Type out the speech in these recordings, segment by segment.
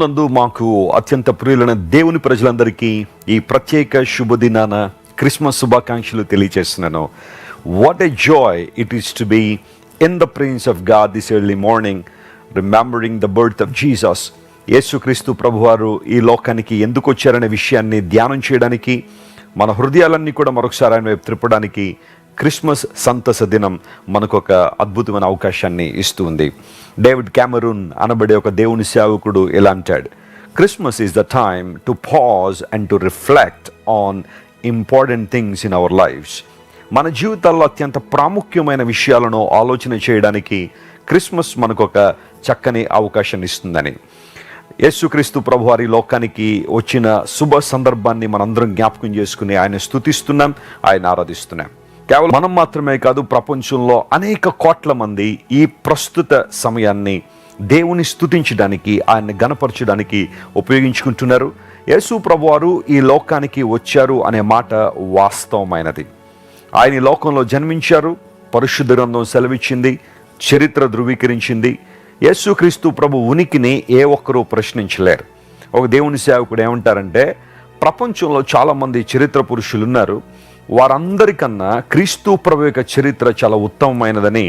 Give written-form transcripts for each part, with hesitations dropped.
నందు మాకు అత్యంత ప్రియులైన దేవుని ప్రజలందరికీ ఈ ప్రత్యేక శుభదినాన క్రిస్మస్ శుభాకాంక్షలు తెలియజేస్తున్నాను. What a joy it is to be in the presence of God this early morning, remembering the birth of Jesus. యేసుక్రీస్తు ప్రభువారు ఈ లోకానికి ఎందుకు వచ్చారనే విషయాన్ని ధ్యానం చేయడానికి, మన హృదయాలన్నీ కూడా మరొకసారి ఆయన వైపు త్రిప్పడానికి క్రిస్మస్ సంతస దినం మనకు ఒక అద్భుతమైన అవకాశాన్ని ఇస్తుంది. డేవిడ్ క్యామరూన్ అనబడే ఒక దేవుని సేవకుడు ఇలా అంటాడు, Christmas is the time to pause and to reflect on important things in our lives. మన జీవితాల్లో అత్యంత ప్రాముఖ్యమైన విషయాలను ఆలోచన చేయడానికి క్రిస్మస్ మనకు ఒక చక్కని అవకాశాన్ని ఇస్తుందని. యేసుక్రీస్తు ప్రభువారి లోకానికి వచ్చిన శుభ సందర్భాన్ని మనందరం జ్ఞాపకం చేసుకుని ఆయన స్తుతిస్తున్నాం, ఆయన ఆరాధిస్తున్నాం. కేవలం మనం మాత్రమే కాదు, ప్రపంచంలో అనేక కోట్ల మంది ఈ ప్రస్తుత సమయాన్ని దేవుని స్తుతించడానికి, ఆయన్ని గణపరచడానికి ఉపయోగించుకుంటున్నారు. యేసు ప్రభువారు ఈ లోకానికి వచ్చారు అనే మాట వాస్తవమైనది. ఆయన ఈ లోకంలో జన్మించారు, పరిశుద్ధ గ్రంథం సెలవిచ్చింది, చరిత్ర ధృవీకరించింది. యేసుక్రీస్తు ప్రభు ఉనికిని ఏ ఒక్కరూ ప్రశ్నించలేరు. ఒక దేవుని సేవకుడు ఏమంటారంటే, ప్రపంచంలో చాలామంది చరిత్ర పురుషులు ఉన్నారు, వారందరికన్నా క్రీస్తు ప్రభు యొక్క చరిత్ర చాలా ఉత్తమమైనదని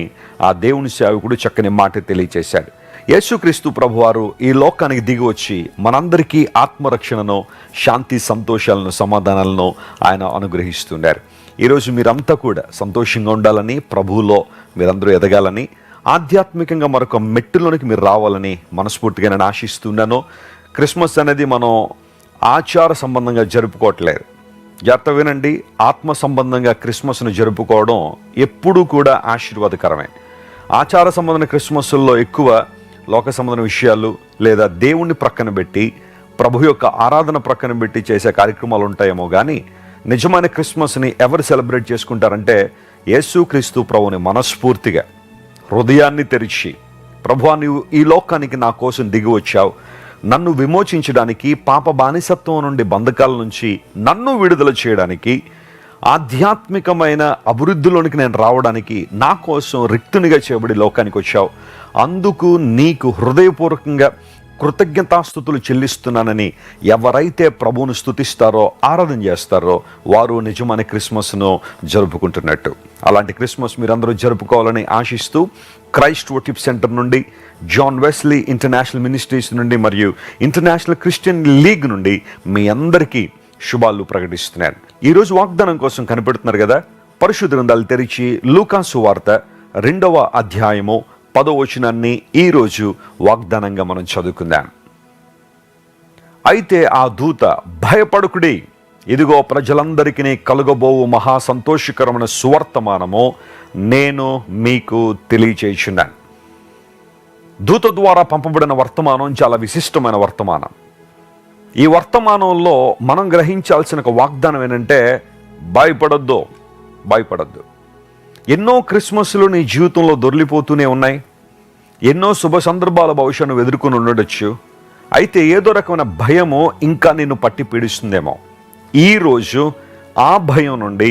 ఆ దేవుని సేవకుడు చక్కని మాట తెలియచేశాడు. యేసుక్రీస్తు ప్రభు వారు ఈ లోకానికి దిగి వచ్చి మనందరికీ ఆత్మరక్షణను, శాంతి, సంతోషాలను, సమాధానాలను ఆయన అనుగ్రహిస్తున్నారు. ఈరోజు మీరంతా కూడా సంతోషంగా ఉండాలని, ప్రభువులో మీరందరూ ఎదగాలని, ఆధ్యాత్మికంగా మరొక మెట్టులోనికి మీరు రావాలని మనస్ఫూర్తిగా నేను ఆశిస్తున్నాను. క్రిస్మస్ అనేది మనం ఆచార సంబంధంగా జరుపుకోవట్లేదు. జాగ్రత్త వినండి, ఆత్మ సంబంధంగా క్రిస్మస్ను జరుపుకోవడం ఎప్పుడూ కూడా ఆశీర్వాదకరమే. ఆచార సంబంధమైన క్రిస్మస్ల్లో ఎక్కువ లోక సంబంధమైన విషయాలు లేదా దేవుణ్ణి ప్రక్కన పెట్టి ప్రభు యొక్క ఆరాధన ప్రక్కన పెట్టి చేసే కార్యక్రమాలు ఉంటాయేమో కానీ, నిజమైన క్రిస్మస్ని ఎవరు సెలబ్రేట్ చేసుకుంటారంటే యేసుక్రీస్తు ప్రభుని మనస్ఫూర్తిగా హృదయాన్ని తెరిచి, ప్రభువా నీవు ఈ లోకానికి నా కోసం దిగి వచ్చావు, నన్ను విమోచించడానికి, పాప బానిసత్వం నుండి, బంధకాల నుంచి నన్ను విడుదల చేయడానికి, ఆధ్యాత్మికమైన అభివృద్ధిలోనికి నేను రావడానికి నా కోసం రిక్తునిగా చేయబడి లోకానికి వచ్చావు, అందుకు నీకు హృదయపూర్వకంగా కృతజ్ఞతాస్తుతులు చెల్లిస్తున్నానని ఎవరైతే ప్రభువును స్తుతిస్తారో, ఆరాధన చేస్తారో వారు నిజమైన క్రిస్మస్ను జరుపుకుంటున్నట్టు. అలాంటి క్రిస్మస్ మీరందరూ జరుపుకోవాలని ఆశిస్తూ క్రైస్ట్ వర్షిప్ సెంటర్ నుండి, జాన్ వెస్లీ ఇంటర్నేషనల్ మినిస్ట్రీస్ నుండి మరియు ఇంటర్నేషనల్ క్రిస్టియన్ లీగ్ నుండి మీ అందరికీ శుభాలు ప్రకటిస్తున్నాను. ఈరోజు వాగ్దానం కోసం కనిపెడుతున్నారు కదా, పరిశుద్ధ గ్రంథాలు తెరిచి లూకా సువార్త 2వ అధ్యాయము 10వ వచనాన్ని ఈరోజు వాగ్దానంగా మనం చదువుకుందాం. అయితే ఆ దూత, భయపడకుడి, ఇదిగో ప్రజలందరికీ కలుగబోవు మహా సంతోషకరమైన సువర్తమానము నేను మీకు తెలియచేయుచున్నాను. దూత ద్వారా పంపబడిన వర్తమానం చాలా విశిష్టమైన వర్తమానం. ఈ వర్తమానంలో మనం గ్రహించాల్సిన ఒక వాగ్దానం ఏంటంటే, భయపడొద్దు. ఎన్నో క్రిస్మస్లు నీ జీవితంలో దొర్లిపోతూనే ఉన్నాయి. ఎన్నో శుభ సందర్భాల భవిష్యత్తు నువ్వు ఎదుర్కొని ఉండొచ్చు. అయితే ఏదో రకమైన భయము ఇంకా నిన్ను పట్టి పీడిస్తుందేమో. ఈరోజు ఆ భయం నుండి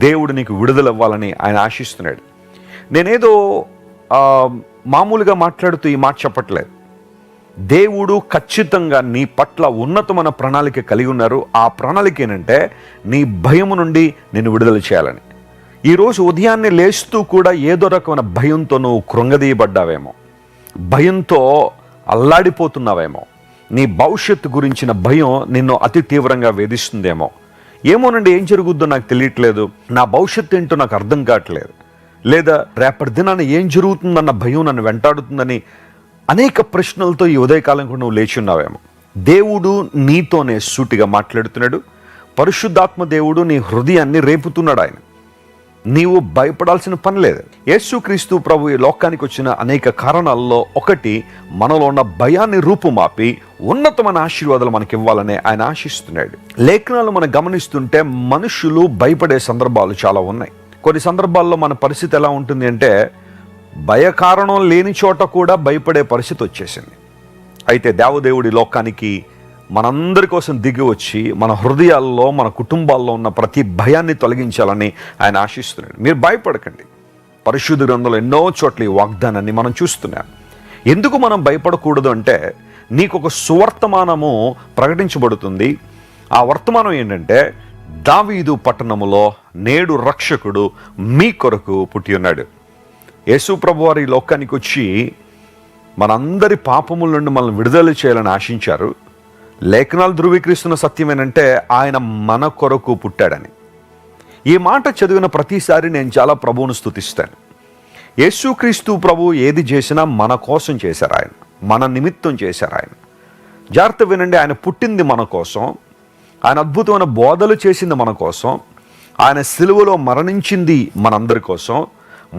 దేవుడు నీకు విడుదలవ్వాలని ఆయన ఆశిస్తున్నాడు. నేనేదో మామూలుగా మాట్లాడుతూ ఈ మాట చెప్పట్లేదు. దేవుడు ఖచ్చితంగా నీ పట్ల ఉన్నతమైన ప్రణాళిక కలిగి ఉన్నారు. ఆ ప్రణాళిక ఏంటంటే నీ భయము నుండి నిన్ను విడుదల చేయాలని. ఈరోజు ఉదయాన్నే లేస్తూ కూడా ఏదో రకమైన భయంతో నువ్వు కృంగదీయబడ్డావేమో, భయంతో అల్లాడిపోతున్నావేమో, నీ భవిష్యత్తు గురించిన భయం నిన్ను అతి తీవ్రంగా వేధిస్తుందేమో. ఏమోనండి, ఏం జరుగుద్దో నాకు తెలియట్లేదు, నా భవిష్యత్తు ఏంటో నాకు అర్థం కావట్లేదు, లేదా రేపటి దినాన్ని ఏం జరుగుతుందన్న భయం నన్ను వెంటాడుతుందని అనేక ప్రశ్నలతో ఈ ఉదయకాలం కూడా నువ్వు లేచి ఉన్నావేమో. దేవుడు నీతోనే సూటిగా మాట్లాడుతున్నాడు. పరిశుద్ధాత్మ దేవుడు నీ హృదయాన్ని రేపుతున్నాడు. ఆయన నీవు భయపడాల్సిన పని లేదు. యేసుక్రీస్తు ప్రభు ఈ లోకానికి వచ్చిన అనేక కారణాల్లో ఒకటి, మనలో ఉన్న భయాన్ని రూపుమాపి ఉన్నతమైన ఆశీర్వాదాలు మనకి ఇవ్వాలని ఆయన ఆశిస్తున్నాడు. లేఖనాలు మనం గమనిస్తుంటే మనుషులు భయపడే సందర్భాలు చాలా ఉన్నాయి. కొన్ని సందర్భాల్లో మన పరిస్థితి ఎలా ఉంటుంది అంటే, భయకారణం లేని చోట కూడా భయపడే పరిస్థితి వచ్చేసింది. అయితే దేవదేవుడి లోకానికి మనందరి కోసం దిగి వచ్చి మన హృదయాల్లో, మన కుటుంబాల్లో ఉన్న ప్రతి భయాన్ని తొలగించాలని ఆయన ఆశిస్తున్నాడు. మీరు భయపడకండి. పరిశుద్ధ గ్రంథంలో ఎన్నో చోట్ల ఈ వాగ్దానాన్ని మనం చూస్తున్నాం. ఎందుకు మనం భయపడకూడదు అంటే, నీకు ఒక సువర్తమానము ప్రకటించబడుతుంది. ఆ వర్తమానం ఏంటంటే, దావీదు పట్టణములో నేడు రక్షకుడు మీ కొరకు పుట్టి ఉన్నాడు. యేసు ప్రభు వారు ఈ లోకానికి వచ్చి మనందరి పాపముల నుండి మనల్ని విడుదల చేయాలని ఆశించారు. లేఖనాలు ధృవీకరిస్తున్న సత్యం ఏంటంటే, ఆయన మన కొరకు పుట్టాడని. ఈ మాట చదివిన ప్రతిసారి నేను చాలా ప్రభువును స్తుతిస్తాను. యేసుక్రీస్తు ప్రభు ఏది చేసినా మన కోసం చేశారు, ఆయన మన నిమిత్తం చేశారు. ఆయన జాగ్రత్త వినండి, ఆయన పుట్టింది మన కోసం, ఆయన అద్భుతమైన బోధలు చేసింది మన కోసం, ఆయన సిలువలో మరణించింది మనందరి కోసం,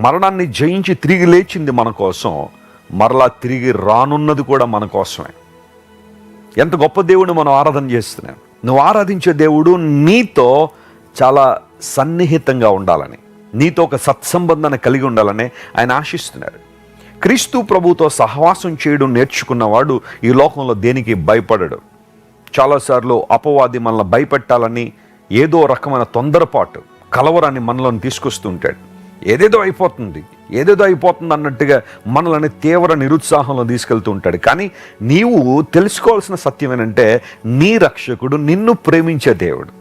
మరణాన్ని జయించి తిరిగి లేచింది మన కోసం, మరలా తిరిగి రానున్నది కూడా మన కోసమే. ఎంత గొప్ప దేవుడిని మనం ఆరాధన చేస్తున్నాం. నువ్వు ఆరాధించే దేవుడు నీతో చాలా సన్నిహితంగా ఉండాలని, నీతో ఒక సత్సంబంధాన్ని కలిగి ఉండాలని ఆయన ఆశిస్తున్నారు. క్రీస్తు ప్రభుతో సహవాసం చేయడం నేర్చుకున్నవాడు ఈ లోకంలో దేనికి భయపడడు. చాలాసార్లు అపవాది మనల్ని భయపెట్టాలని ఏదో రకమైన తొందరపాటు, కలవరాన్ని మనలోని తీసుకొస్తూ ఉంటాడు. ఏదేదో అయిపోతుంది అన్నట్టుగా మనల్ని తీవ్ర నిరుత్సాహంలో తీసుకెళ్తూ ఉంటాడు. కానీ నీవు తెలుసుకోవాల్సిన సత్యం ఏంటంటే, నీ రక్షకుడు నిన్ను ప్రేమించే దేవుడు,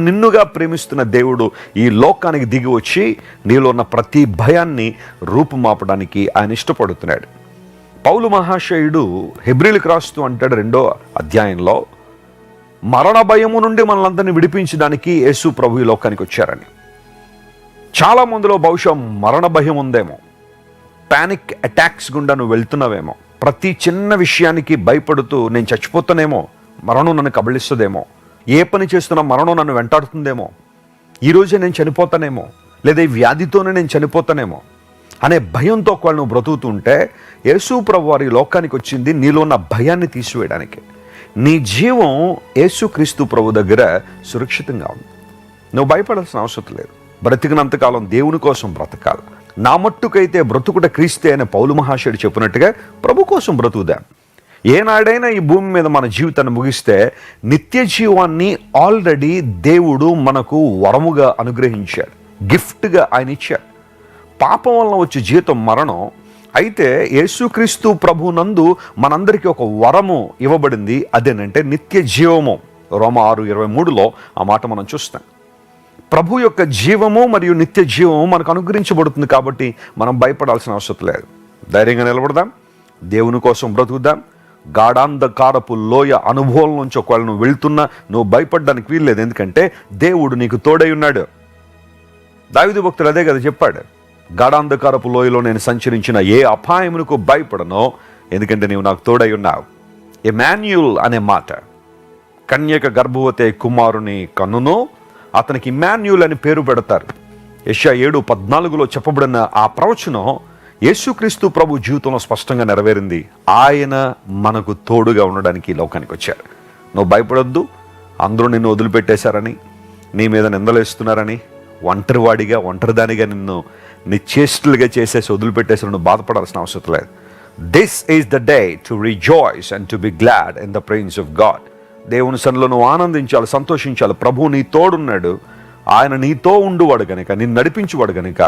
నిన్నుగా ప్రేమిస్తున్న దేవుడు ఈ లోకానికి దిగి వచ్చి నీలో ఉన్న ప్రతి భయాన్ని రూపుమాపడానికి ఆయన ఇష్టపడుతున్నాడు. పౌలు మహాశయుడు హెబ్రీలకు రాస్తూ అంటాడు 2వ అధ్యాయంలో, మరణ భయము నుండి మనలందరినీ విడిపించడానికి యేసు ప్రభు ఈ లోకానికి వచ్చారని. చాలా మందిలో బహుశా మరణ భయం ఉందేమో, పానిక్ అటాక్స్ గుండా నువ్వు వెళ్తున్నావేమో, ప్రతి చిన్న విషయానికి భయపడుతూ నేను చచ్చిపోతానేమో, మరణం నన్ను కబళిస్తుందేమో, ఏ పని చేస్తున్నా మరణం నన్ను వెంటాడుతుందేమో, ఈరోజే నేను చనిపోతానేమో, లేదా ఈ వ్యాధితోనే నేను చనిపోతానేమో అనే భయంతో ఒకవేళ నువ్వు బ్రతుకుతుంటే, యేసు ప్రభు వారి లోకానికి వచ్చింది నీలో ఉన్న భయాన్ని తీసివేయడానికి. నీ జీవం యేసుక్రీస్తు ప్రభు దగ్గర సురక్షితంగా ఉంది. నువ్వు భయపడాల్సిన అవసరం లేదు. బ్రతికినంతకాలం దేవుని కోసం బ్రతకాలి. నా మట్టుకైతే బ్రతుకుట క్రీస్తే అని పౌలు మహాశయుడు చెప్పినట్టుగా ప్రభు కోసం బ్రతుకుదాం. ఏనాడైనా ఈ భూమి మీద మన జీవితాన్ని ముగిస్తే నిత్య జీవాన్ని ఆల్రెడీ దేవుడు మనకు వరముగా అనుగ్రహించాడు, గిఫ్ట్గా ఆయన ఇచ్చాడు. పాపం వలన వచ్చే జీతం మరణం. అయితే యేసుక్రీస్తు ప్రభునందు మనందరికీ ఒక వరము ఇవ్వబడింది. అదేనంటే నిత్య జీవము. రోమా 6:23లో ఆ మాట మనం చూస్తాం. ప్రభు యొక్క జీవము మరియు నిత్య జీవము మనకు అనుగ్రహించబడుతుంది. కాబట్టి మనం భయపడాల్సిన అవసరం లేదు. ధైర్యంగా నిలబడదాం, దేవుని కోసం బ్రతుకుదాం. గాఢాంధకారపు లోయ అనుభవం నుంచి ఒకవేళ నువ్వు వెళ్తున్నా నువ్వు భయపడడానికి వీల్లేదు. ఎందుకంటే దేవుడు నీకు తోడై ఉన్నాడు. దావీదు భక్తుడు అదే కదా చెప్పాడు, గాఢాంధకారపు లోయలో నేను సంచరించిన ఏ అపాయమునకు భయపడనో, ఎందుకంటే నీవు నాకు తోడై ఉన్నావు. ఇమ్మాన్యుయల్ అనే మాట, కన్యక గర్భవతి కుమారుని కన్నును అతనికి ఇమ్మాన్యుయల్ అని పేరు పెడతారు. యెషయా 7:14లో చెప్పబడిన ఆ ప్రవచనం యేసుక్రీస్తు ప్రభు జీవితంలో స్పష్టంగా నెరవేరింది. ఆయన మనకు తోడుగా ఉండడానికి లోకానికి వచ్చారు. నువ్వు భయపడొద్దు. అందరూ నిన్ను వదిలిపెట్టేశారని, నీ మీద నిందలేస్తున్నారని, ఒంటరివాడిగా ఒంటరిదానిగా నిన్ను నిశ్చేష్టులుగా చేసేసి వదిలిపెట్టేసి నువ్వు బాధపడాల్సిన అవసరం లేదు. This is the day to rejoice and to be glad in the presence of God. దేవుని సన్నిధిలో నువ్వు ఆనందించాలి, సంతోషించాలి. ప్రభువు నీ తోడున్నాడు. ఆయన నీతో ఉండువాడు కనుక, నిన్ను నడిపించువాడు కనుక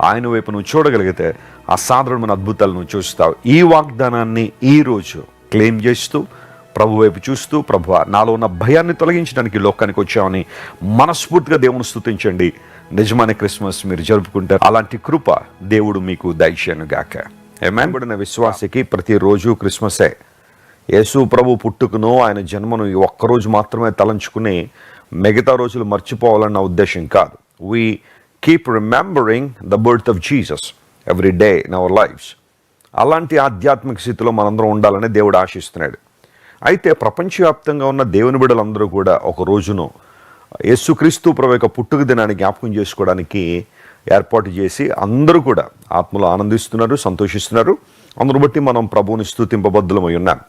ఆయన వైపు నువ్వు చూడగలిగితే అసాధారణమైన అద్భుతాలు నువ్వు చూస్తావు. ఈ వాగ్దానాన్ని ఈరోజు క్లెయిమ్ చేస్తూ ప్రభు వైపు చూస్తూ, ప్రభువా నాలో ఉన్న భయాన్ని తొలగించడానికి లోకానికి వచ్చామని మనస్ఫూర్తిగా దేవుని స్తుతించండి. నిజమైన క్రిస్మస్ మీరు జరుపుకుంటారు. అలాంటి కృప దేవుడు మీకు దయచేయును గాక. ఆమేన్. విశ్వాసికి ప్రతిరోజు క్రిస్మసే. యేసు ప్రభు పుట్టుకను, ఆయన జన్మను ఈ ఒక్కరోజు మాత్రమే తలంచుకుని మిగతా రోజులు మర్చిపోవాలన్న ఉద్దేశం కాదు. We keep remembering the birth of Jesus every day in our lives. అలాంటి ఆధ్యాత్మిక స్థితిలో మనందరం ఉండాలని దేవుడు ఆశిస్తున్నాడు. అయితే ప్రపంచవ్యాప్తంగా ఉన్న దేవుని బిడ్డలందరూ కూడా ఒక రోజును యేసుక్రీస్తు ప్రభు యొక్క పుట్టుక దినాన్ని జ్ఞాపకం చేసుకోవడానికి ఏర్పాటు చేసి అందరూ కూడా ఆత్మలో ఆనందిస్తున్నారు, సంతోషిస్తున్నారు. అందును బట్టి మనం ప్రభువుని స్తుతింపబద్ధులమై ఉన్నాం.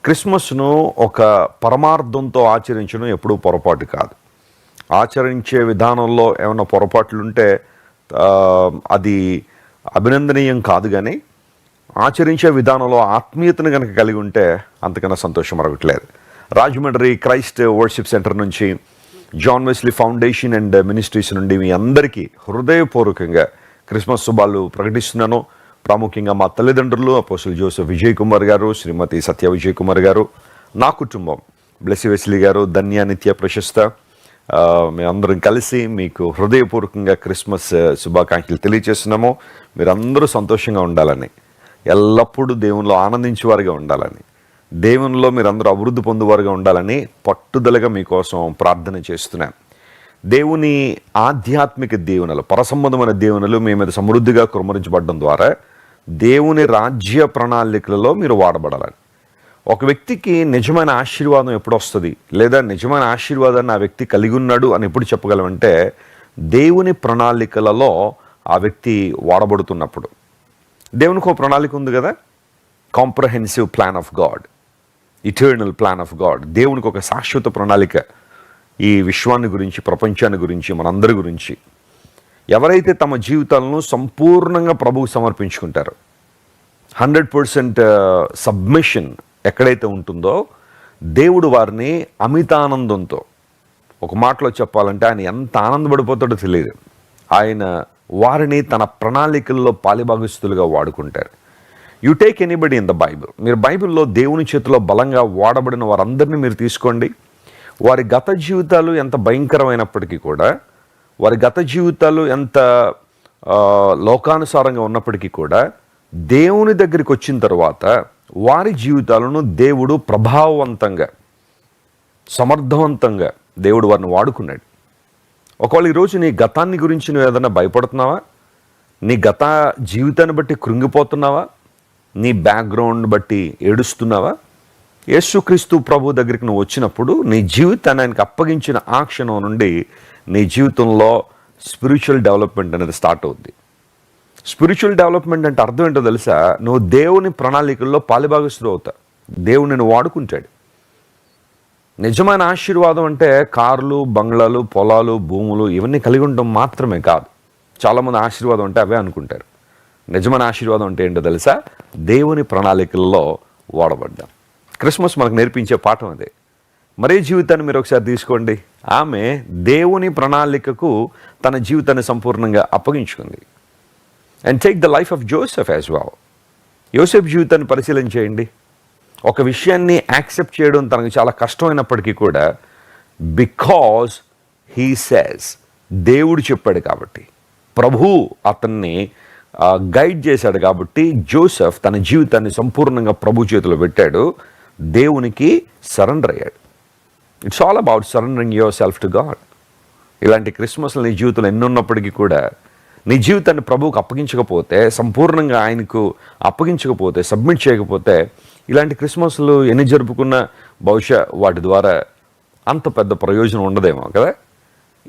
క్రిస్మస్ను ఒక పరమార్థంతో ఆచరించడం ఎప్పుడూ పొరపాటు కాదు. ఆచరించే విధానంలో ఏమైనా పొరపాట్లుంటే అది అభినందనీయం కాదు. కానీ ఆచరించే విధానంలో ఆత్మీయతను కనుక కలిగి ఉంటే అంతకన్నా సంతోషం మరొకట్లేదు. రాజమండ్రి క్రైస్ట్ వర్షిప్ సెంటర్ నుంచి, John Wesley Foundation and Ministries నుండి మీ అందరికీ హృదయపూర్వకంగా క్రిస్మస్ శుభాలు ప్రకటిస్తున్నాను. ప్రాముఖ్యంగా మా తల్లిదండ్రులు అపోస్టల్ జోసెఫ్ విజయ్ కుమార్ గారు, శ్రీమతి సత్య విజయ్ కుమార్ గారు, నా కుటుంబం బ్లెస్సీ వెస్లీ గారు, ధన్య నిత్య ప్రశస్త, మేమందరం కలిసి మీకు హృదయపూర్వకంగా క్రిస్మస్ శుభాకాంక్షలు తెలియజేస్తున్నాము. మీరందరూ సంతోషంగా ఉండాలని, ఎల్లప్పుడూ దేవునిలో ఆనందించేవారుగా ఉండాలని, దేవునిలో మీరందరూ అభివృద్ధి పొందేవారుగా ఉండాలని పట్టుదలగా మీకోసం ప్రార్థన చేస్తున్నాను. దేవుని ఆధ్యాత్మిక దీవెనలు, పరసంబంధమైన దీవెనలు మీ మీద సమృద్ధిగా కుమ్మరించబడడం ద్వారా దేవుని రాజ్య ప్రణాళికలలో మీరు వాడబడాలని. ఒక వ్యక్తికి నిజమైన ఆశీర్వాదం ఎప్పుడు వస్తుంది, లేదా నిజమైన ఆశీర్వాదాన్ని ఆ వ్యక్తి కలిగి ఉన్నాడు అని ఎప్పుడు చెప్పగలమంటే, దేవుని ప్రణాళికలలో ఆ వ్యక్తి వాడబడుతున్నప్పుడు. దేవునికి ఒక ప్రణాళిక ఉంది కదా, comprehensive plan of God, eternal plan of God. దేవునికి ఒక శాశ్వత ప్రణాళిక ఈ విశ్వాన్ని గురించి, ప్రపంచాన్ని గురించి, మనందరి గురించి. ఎవరైతే తమ జీవితాలను సంపూర్ణంగా ప్రభువుకు సమర్పించుకుంటారో, 100% సబ్మిషన్ ఎక్కడైతే ఉంటుందో, దేవుడు వారిని అమితానందంతో, ఒక మాటలో చెప్పాలంటే ఆయన ఎంత ఆనందపడిపోతాడో తెలియదు, ఆయన వారిని తన ప్రణాళికల్లో పాలిభాగస్తులుగా వాడుకుంటారు. You take anybody in the Bible. మీరు బైబిల్లో దేవుని చేతిలో బలంగా వాడబడిన వారందరినీ మీరు తీసుకోండి. వారి గత జీవితాలు ఎంత భయంకరమైనప్పటికీ కూడా, వారి గత జీవితాలు ఎంత లోకానుసారంగా ఉన్నప్పటికీ కూడా, దేవుని దగ్గరికి వచ్చిన తర్వాత వారి జీవితాలను దేవుడు ప్రభావవంతంగా, సమర్థవంతంగా దేవుడు వారిని వాడుకున్నాడు. ఒకవేళ ఈరోజు నీ గతాన్ని గురించి నువ్వు ఏదైనా భయపడుతున్నావా? నీ గత జీవితాన్ని బట్టి కృంగిపోతున్నావా? నీ బ్యాక్గ్రౌండ్ బట్టి ఏడుస్తున్నావా? యేసుక్రీస్తు ప్రభు దగ్గరికి నువ్వు వచ్చినప్పుడు నీ జీవితాన్ని ఆయనకు అప్పగించిన ఆ క్షణం నుండి నీ జీవితంలో స్పిరిచువల్ డెవలప్మెంట్ అనేది స్టార్ట్ అవుద్ది. స్పిరిచువల్ డెవలప్మెంట్ అంటే అర్థం ఏంటో తెలుసా? నువ్వు దేవుని ప్రణాళికల్లో పాలిభాగస్తుడు అవుతావు. దేవుడు నిన్ను వాడుకుంటాడు. నిజమైన ఆశీర్వాదం అంటే కార్లు, బంగ్లాలు, పొలాలు, భూములు ఇవన్నీ కలిగి ఉండడం మాత్రమే కాదు. చాలామంది ఆశీర్వాదం అంటే అవే అనుకుంటారు. నిజమైన ఆశీర్వాదం అంటే ఏంటో తెలుసా? దేవుని ప్రణాళికల్లో వాడబడ్డాం. క్రిస్మస్ మనకు నేర్పించే పాఠం అదే. మరే జీవితాన్ని మీరు ఒకసారి తీసుకోండి. ఆమె దేవుని ప్రణాళికకు తన జీవితాన్ని సంపూర్ణంగా అప్పగించుకుంది. And take the life of Joseph as well. యోసేఫ్ జీవితాన్ని పరిశీలన చేయండి. ఒక విషయాన్ని యాక్సెప్ట్ చేయడం తనకు చాలా కష్టమైనప్పటికీ కూడా, బికాజ్ హీ సేస్, దేవుడు చెప్పాడు కాబట్టి, ప్రభు అతన్ని గైడ్ చేశాడు కాబట్టి, జోసెఫ్ తన జీవితాన్ని సంపూర్ణంగా ప్రభు చేతిలో పెట్టాడు, దేవునికి సరెండర్ అయ్యాడు. It's all about surrendering your self to God. ఇలాంటి క్రిస్మస్లు నీ జీవితంలో ఎన్నున్నప్పటికీ కూడా, నీ జీవితాన్ని ప్రభువుకు అప్పగించకపోతే, సంపూర్ణంగా ఆయనకు అప్పగించకపోతే, సబ్మిట్ చేయకపోతే, ఇలాంటి క్రిస్మస్లు ఎన్ని జరుపుకున్నా బహుశా వాటి ద్వారా అంత పెద్ద ప్రయోజనం ఉండదేమో కదా.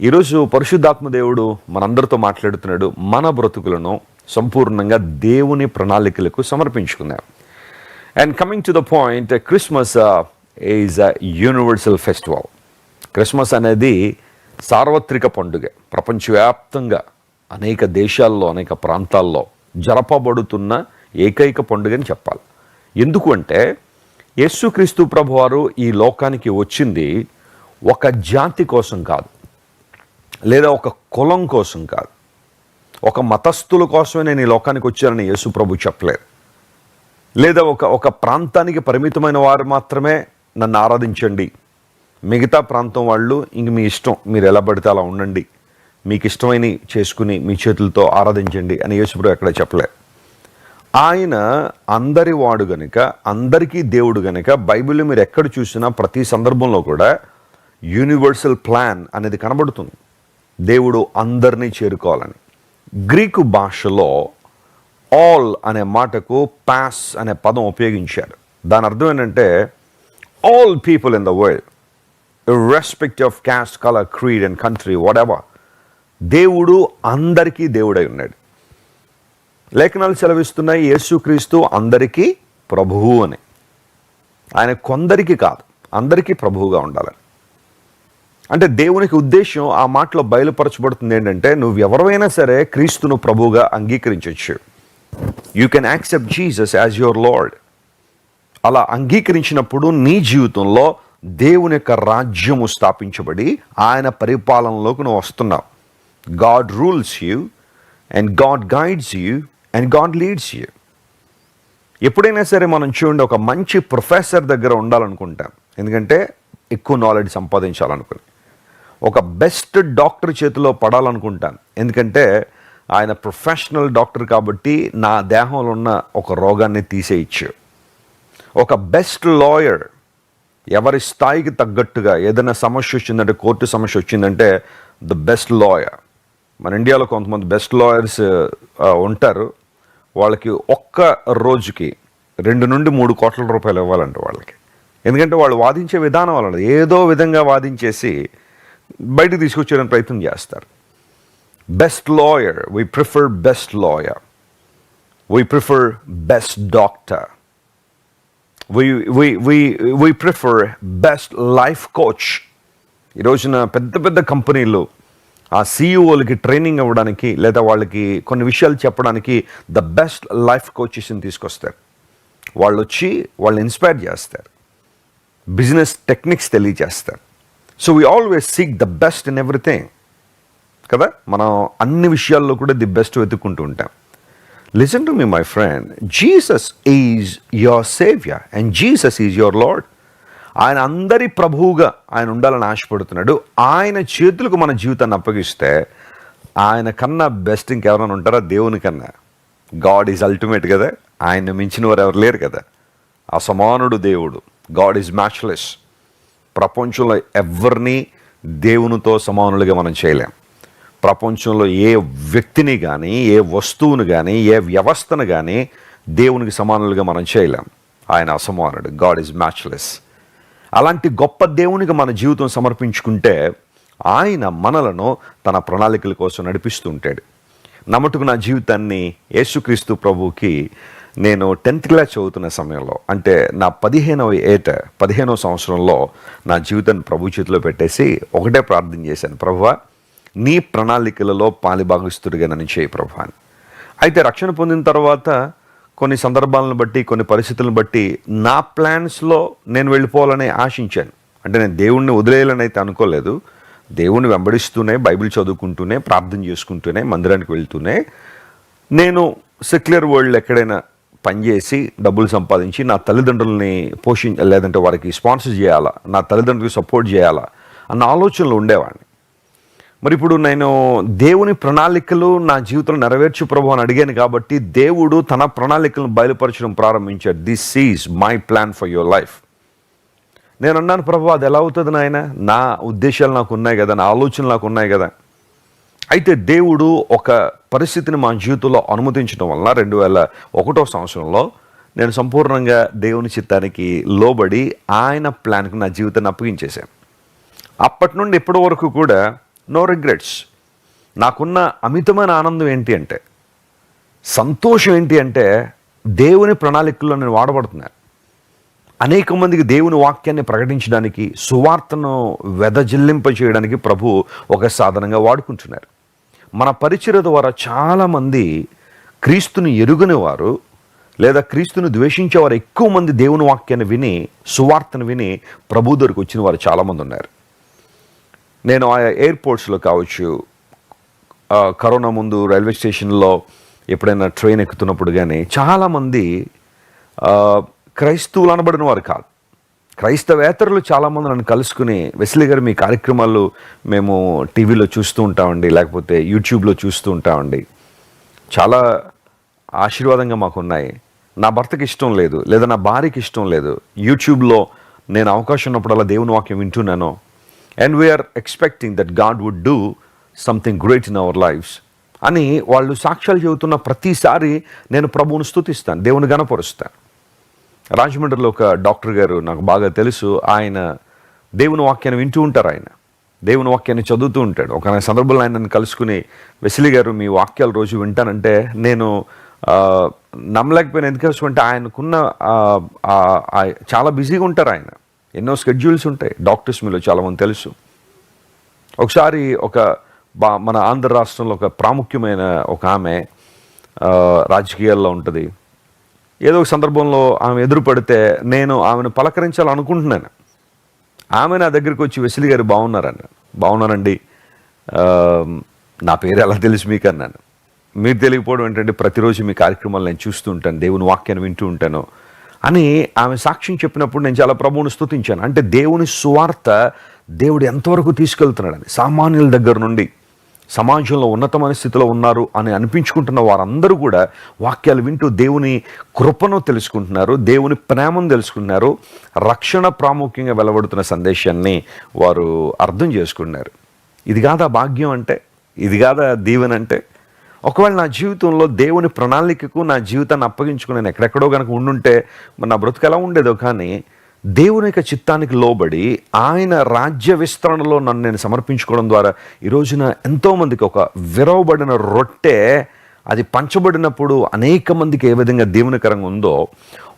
ఈరోజు పరిశుద్ధాత్మ దేవుడు మనందరితో మాట్లాడుతున్నాడు. మన బ్రతుకులను సంపూర్ణంగా దేవుని ప్రణాళికలకు సమర్పించుకుందాం. And coming to the point, Christmas is a universal festival. Christmas అనేది సార్వత్రిక పండుగ. ప్రపంచవ్యాప్తంగా అనేక దేశాల్లో, అనేక ప్రాంతాల్లో జరపబడుతున్న ఏకైక పండుగని చెప్పాలి. ఎందుకు అంటే, యేసుక్రీస్తు ప్రభువారు ఈ లోకానికి వచ్చింది ఒక జాతి కోసం కాదు, లేదా ఒక కులం కోసం కాదు, ఒక మతస్థుల కోసమే నేను ఈ లోకానికి వచ్చానని యేసు ప్రభు చెప్పలేదు. లేదా ఒక ప్రాంతానికి పరిమితమైన వారు మాత్రమే నన్ను ఆరాధించండి, మిగతా ప్రాంతం వాళ్ళు ఇంక మీ ఇష్టం, మీరు ఎలా పడితే అలా ఉండండి, మీకు ఇష్టమైన చేసుకుని మీ చేతులతో ఆరాధించండి అని యేసుప్రభు ఎక్కడ చెప్పలేదు. ఆయన అందరి వాడు గనుక, అందరికీ దేవుడు గనుక, బైబిల్లో మీరు ఎక్కడ చూసినా ప్రతి సందర్భంలో కూడా యూనివర్సల్ ప్లాన్ అనేది కనబడుతుంది. దేవుడు అందరినీ చేరుకోవాలని. గ్రీకు భాషలో ఆల్ అనే మాటకు పాస్ అనే పదం ఉపయోగించారు. దాని అర్థం ఏంటంటే, all people in the world, irrespective of caste, colour, creed and country, what ever, దేవుడు అందరికీ దేవుడై ఉన్నాడు. లేఖనాలు సెలవిస్తున్నాయి, యేసుక్రీస్తు అందరికీ ప్రభువు అని. ఆయన కొందరికి కాదు, అందరికీ ప్రభువుగా ఉండాలని. అంటే దేవునికి ఉద్దేశం ఆ మాటలో బయలుపరచబడుతుంది ఏంటంటే, నువ్వు ఎవరైనా సరే క్రీస్తును ప్రభువుగా అంగీకరించవచ్చు. You can accept Jesus as your lord. అలా అంగీకరించినప్పుడు నీ జీవితంలో దేవుని యొక్క రాజ్యము స్థాపించబడి ఆయన పరిపాలనలోకి నువ్వు వస్తున్నావు. God rules you and God guides you and God leads you. ఎప్పుడైనా సరే మనం చూడండి, ఒక మంచి ప్రొఫెసర్ దగ్గర ఉండాలనుకుంటాం, ఎందుకంటే ఎక్కువ నాలెడ్జ్ సంపాదించాలనుకుని. ఒక బెస్ట్ డాక్టర్ చేతిలో పడాలనుకుంటాను, ఎందుకంటే ఆయన ప్రొఫెషనల్ డాక్టర్ కాబట్టి నా దేహంలో ఉన్న ఒక రోగాన్ని తీసేయచ్చు. ఒక బెస్ట్ లాయర్, ఎవరి స్థాయికి తగ్గట్టుగా ఏదైనా సమస్య వచ్చిందంటే, కోర్టు సమస్య వచ్చిందంటే ద బెస్ట్ లాయర్. మన ఇండియాలో కొంతమంది బెస్ట్ లాయర్స్ ఉంటారు. వాళ్ళకి ఒక్క రోజుకి 2 నుండి 3 కోట్ల రూపాయలు ఇవ్వాలంట వాళ్ళకి. ఎందుకంటే వాళ్ళు వాదించే విధానం వాళ్ళది, ఏదో విధంగా వాదించేసి బయటకు తీసుకొచ్చేయడానికి ప్రయత్నం చేస్తారు. Best lawyer, we prefer best lawyer, we prefer best doctor, we prefer best life coach. ఈ రోజున పెద్ద పెద్ద కంపెనీలు ఆ సీఈఓలకి ట్రైనింగ్ ఇవ్వడానికి లేదా వాళ్ళకి కొన్ని విషయాలు చెప్పడానికి ద బెస్ట్ లైఫ్ కోచెస్ని తీసుకొస్తారు. వాళ్ళు వచ్చి వాళ్ళు ఇన్స్పైర్ చేస్తారు, బిజినెస్ టెక్నిక్స్ తెలియజేస్తారు. So we always seek the best in everything కదా. మనం అన్ని విషయాల్లో కూడా ది బెస్ట్ వెతుక్కుంటూ ఉంటాం. Listen to me my friend, Jesus is your saviour and Jesus is your lord. ఆయన అందరి ప్రభువుగా ఆయన ఉండాలని ఆశపడుతున్నాడు. ఆయన చేతులకు మన జీవితాన్ని అప్పగిస్తే ఆయన కన్నా బెస్ట్ ఇంకెవరైనా ఉంటారా? దేవుని కన్నా. గాడ్ ఈజ్ అల్టిమేట్ కదా, ఆయన మించిన వారు ఎవరు లేరు కదా. అసమానుడు దేవుడు, గాడ్ ఈజ్ మ్యాచ్లెస్. ప్రపంచంలో ఎవరిని దేవునితో సమానులుగా మనం చేయలేం. ప్రపంచంలో ఏ వ్యక్తిని కానీ, ఏ వస్తువును కానీ, ఏ వ్యవస్థను కానీ దేవునికి సమానులుగా మనం చేయలేం. ఆయన అసమానుడు, గాడ్ ఈజ్ మ్యాచ్లెస్. అలాంటి గొప్ప దేవునికి మన జీవితం సమర్పించుకుంటే ఆయన మనలను తన ప్రణాళికల కోసం నడిపిస్తూ ఉంటాడు. నమ్మటుకు నా జీవితాన్ని యేసుక్రీస్తు ప్రభువుకి నేను 10th క్లాస్ చదువుతున్న సమయంలో, అంటే నా 15వ సంవత్సరంలో నా జీవితాన్ని ప్రభు చేతిలో పెట్టేసి ఒకటే ప్రార్థన చేశాను, ప్రభువా నీ ప్రణాళికలలో పాలిభాగస్తుడిగా నన్ను చేయి ప్రభువా అని. అయితే రక్షణ పొందిన తర్వాత కొన్ని సందర్భాలను బట్టి, కొన్ని పరిస్థితులను బట్టి నా ప్లాన్స్లో నేను వెళ్ళిపోవాలని ఆశించాను. అంటే నేను దేవుణ్ణి వదిలేయాలని అయితే అనుకోలేదు. దేవుణ్ణి వెంబడిస్తూనే, బైబిల్ చదువుకుంటూనే, ప్రార్థన చేసుకుంటూనే, మందిరానికి వెళ్తూనే నేను సెక్యులర్ వరల్డ్ ఎక్కడైనా పనిచేసి డబ్బులు సంపాదించి నా తల్లిదండ్రులని లేదంటే వారికి స్పాన్సర్ చేయాలా, నా తల్లిదండ్రులకు సపోర్ట్ చేయాలా అన్న ఆలోచనలు ఉండేవాడిని. మరి ఇప్పుడు నేను దేవుని ప్రణాళికలు నా జీవితంలో నెరవేర్చు ప్రభు అని అడిగాను కాబట్టి దేవుడు తన ప్రణాళికలను బయలుపరచడం ప్రారంభించాడు. This is my plan for your life. నేను అన్నాను, ప్రభు అది ఎలా అవుతుంది నాయన, నా ఉద్దేశాలు నాకు ఉన్నాయి కదా, నా ఆలోచనలు నాకు ఉన్నాయి కదా. అయితే దేవుడు ఒక పరిస్థితిని మా జీవితంలో అనుమతించడం వలన 2001వ సంవత్సరంలో నేను సంపూర్ణంగా దేవుని చిత్తానికి లోబడి ఆయన ప్లాన్కి నా జీవితాన్ని అప్పగించేశాను. అప్పటి నుండి ఇప్పటి వరకు కూడా నో రిగ్రెట్స్. నాకున్న అమితమైన ఆనందం ఏంటి అంటే, సంతోషం ఏంటి అంటే, దేవుని ప్రణాళికల్లో నేను వాడబడుతున్నాను. అనేక మందికి దేవుని వాక్యాన్ని ప్రకటించడానికి, సువార్తను వెదజిల్లింప చేయడానికి ప్రభు ఒక సాధనంగా వాడుకుంటున్నారు. మన పరిచర్య ద్వారా చాలామంది క్రీస్తుని ఎరుగని వారు లేదా క్రీస్తుని ద్వేషించేవారు ఎక్కువ మంది దేవుని వాక్యాన్ని విని, సువార్తను విని ప్రభు దగ్గరికి వచ్చిన వారు చాలామంది ఉన్నారు. నేను ఆయా ఎయిర్పోర్ట్స్లో కావచ్చు, కరోనా ముందు రైల్వే స్టేషన్లో ఎప్పుడైనా ట్రైన్ ఎక్కుతున్నప్పుడు కానీ చాలామంది క్రైస్తవులు అనబడిన వారు కాదు, క్రైస్తవేతరులు చాలామంది నన్ను కలుసుకుని, వెస్లీ గారు మీ కార్యక్రమాలు మేము టీవీలో చూస్తూ ఉంటామండి, లేకపోతే యూట్యూబ్లో చూస్తూ ఉంటామండి, చాలా ఆశీర్వాదంగా మాకున్నాయి. నా భర్తకి ఇష్టం లేదు, లేదా నా భార్యకి ఇష్టం లేదు, యూట్యూబ్లో నేను అవకాశం ఉన్నప్పుడల్లా దేవుని వాక్యం వింటున్నాను. And we are expecting that God would do something great in our lives అని వాళ్ళు సాక్ష్యాలు చెబుతున్న ప్రతిసారి నేను ప్రభువును స్తుతిస్తాను, దేవుని గణపరుస్తాను. రాజమండ్రిలో ఒక డాక్టర్ గారు నాకు బాగా తెలుసు. ఆయన దేవుని వాక్యాన్ని వింటూ ఉంటారు, ఆయన దేవుని వాక్యాన్ని చదువుతూ ఉంటాడు. ఒక సందర్భంలో ఆయన నన్ను కలుసుకుని, వెస్లీ గారు మీ వాక్యాలు రోజు వింటానంటే నేను నమ్మలేకపోయినా. ఎందుకంటే ఆయనకున్న చాలా బిజీగా ఉంటారు, ఆయన ఎన్నో స్కెడ్యూల్స్ ఉంటాయి. డాక్టర్స్ మీలో చాలామంది తెలుసు. ఒకసారి మన ఆంధ్ర రాష్ట్రంలో ఒక ప్రాముఖ్యమైన ఒక ఆమె రాజకీయాల్లో ఉంటుంది. ఏదో ఒక సందర్భంలో ఆమె ఎదురు పడితే నేను ఆమెను పలకరించాలనుకుంటున్నాను. ఆమె నా దగ్గరికి వచ్చి, వెస్లీ గారు బాగున్నారండి. బాగున్నానండి, నా పేరు ఎలా తెలుసు మీకు అన్నాను. మీరు తెలియకపోవడం ఏంటంటే ప్రతిరోజు మీ కార్యక్రమాలు నేను చూస్తూ ఉంటాను, దేవుని వాక్యాన్ని వింటూ ఉంటాను అని ఆమె సాక్ష్యం చెప్పినప్పుడు నేను చాలా ప్రభువుని స్తుతించాను. అంటే దేవుని సువార్త దేవుడు ఎంతవరకు తీసుకెళ్తున్నాడని, సామాన్యుల దగ్గర నుండి సమాజంలో ఉన్నతమైన స్థితిలో ఉన్నారు అని అనిపించుకుంటున్న వారందరూ కూడా వాక్యాలు వింటూ దేవుని కృపను తెలుసుకుంటున్నారు, దేవుని ప్రేమను తెలుసుకుంటున్నారు, రక్షణ ప్రాముఖ్యంగా వెలువడుతున్న సందేశాన్ని వారు అర్థం చేసుకున్నారు. ఇది కాదా భాగ్యం అంటే, ఇది కాదా దీవెన అంటే? ఒకవేళ నా జీవితంలో దేవుని ప్రణాళికకు నా జీవితాన్ని అప్పగించుకుని నేను ఎక్కడెక్కడో కనుక ఉండుంటే మరి నా బ్రతుకు ఎలా ఉండేదో. కానీ దేవుని యొక్క చిత్తానికి లోబడి ఆయన రాజ్య విస్తరణలో నన్ను నేను సమర్పించుకోవడం ద్వారా ఈ రోజున ఎంతోమందికి ఒక విరవబడిన రొట్టె అది పంచబడినప్పుడు అనేక మందికి ఏ విధంగా దీవెనకరంగా ఉందో,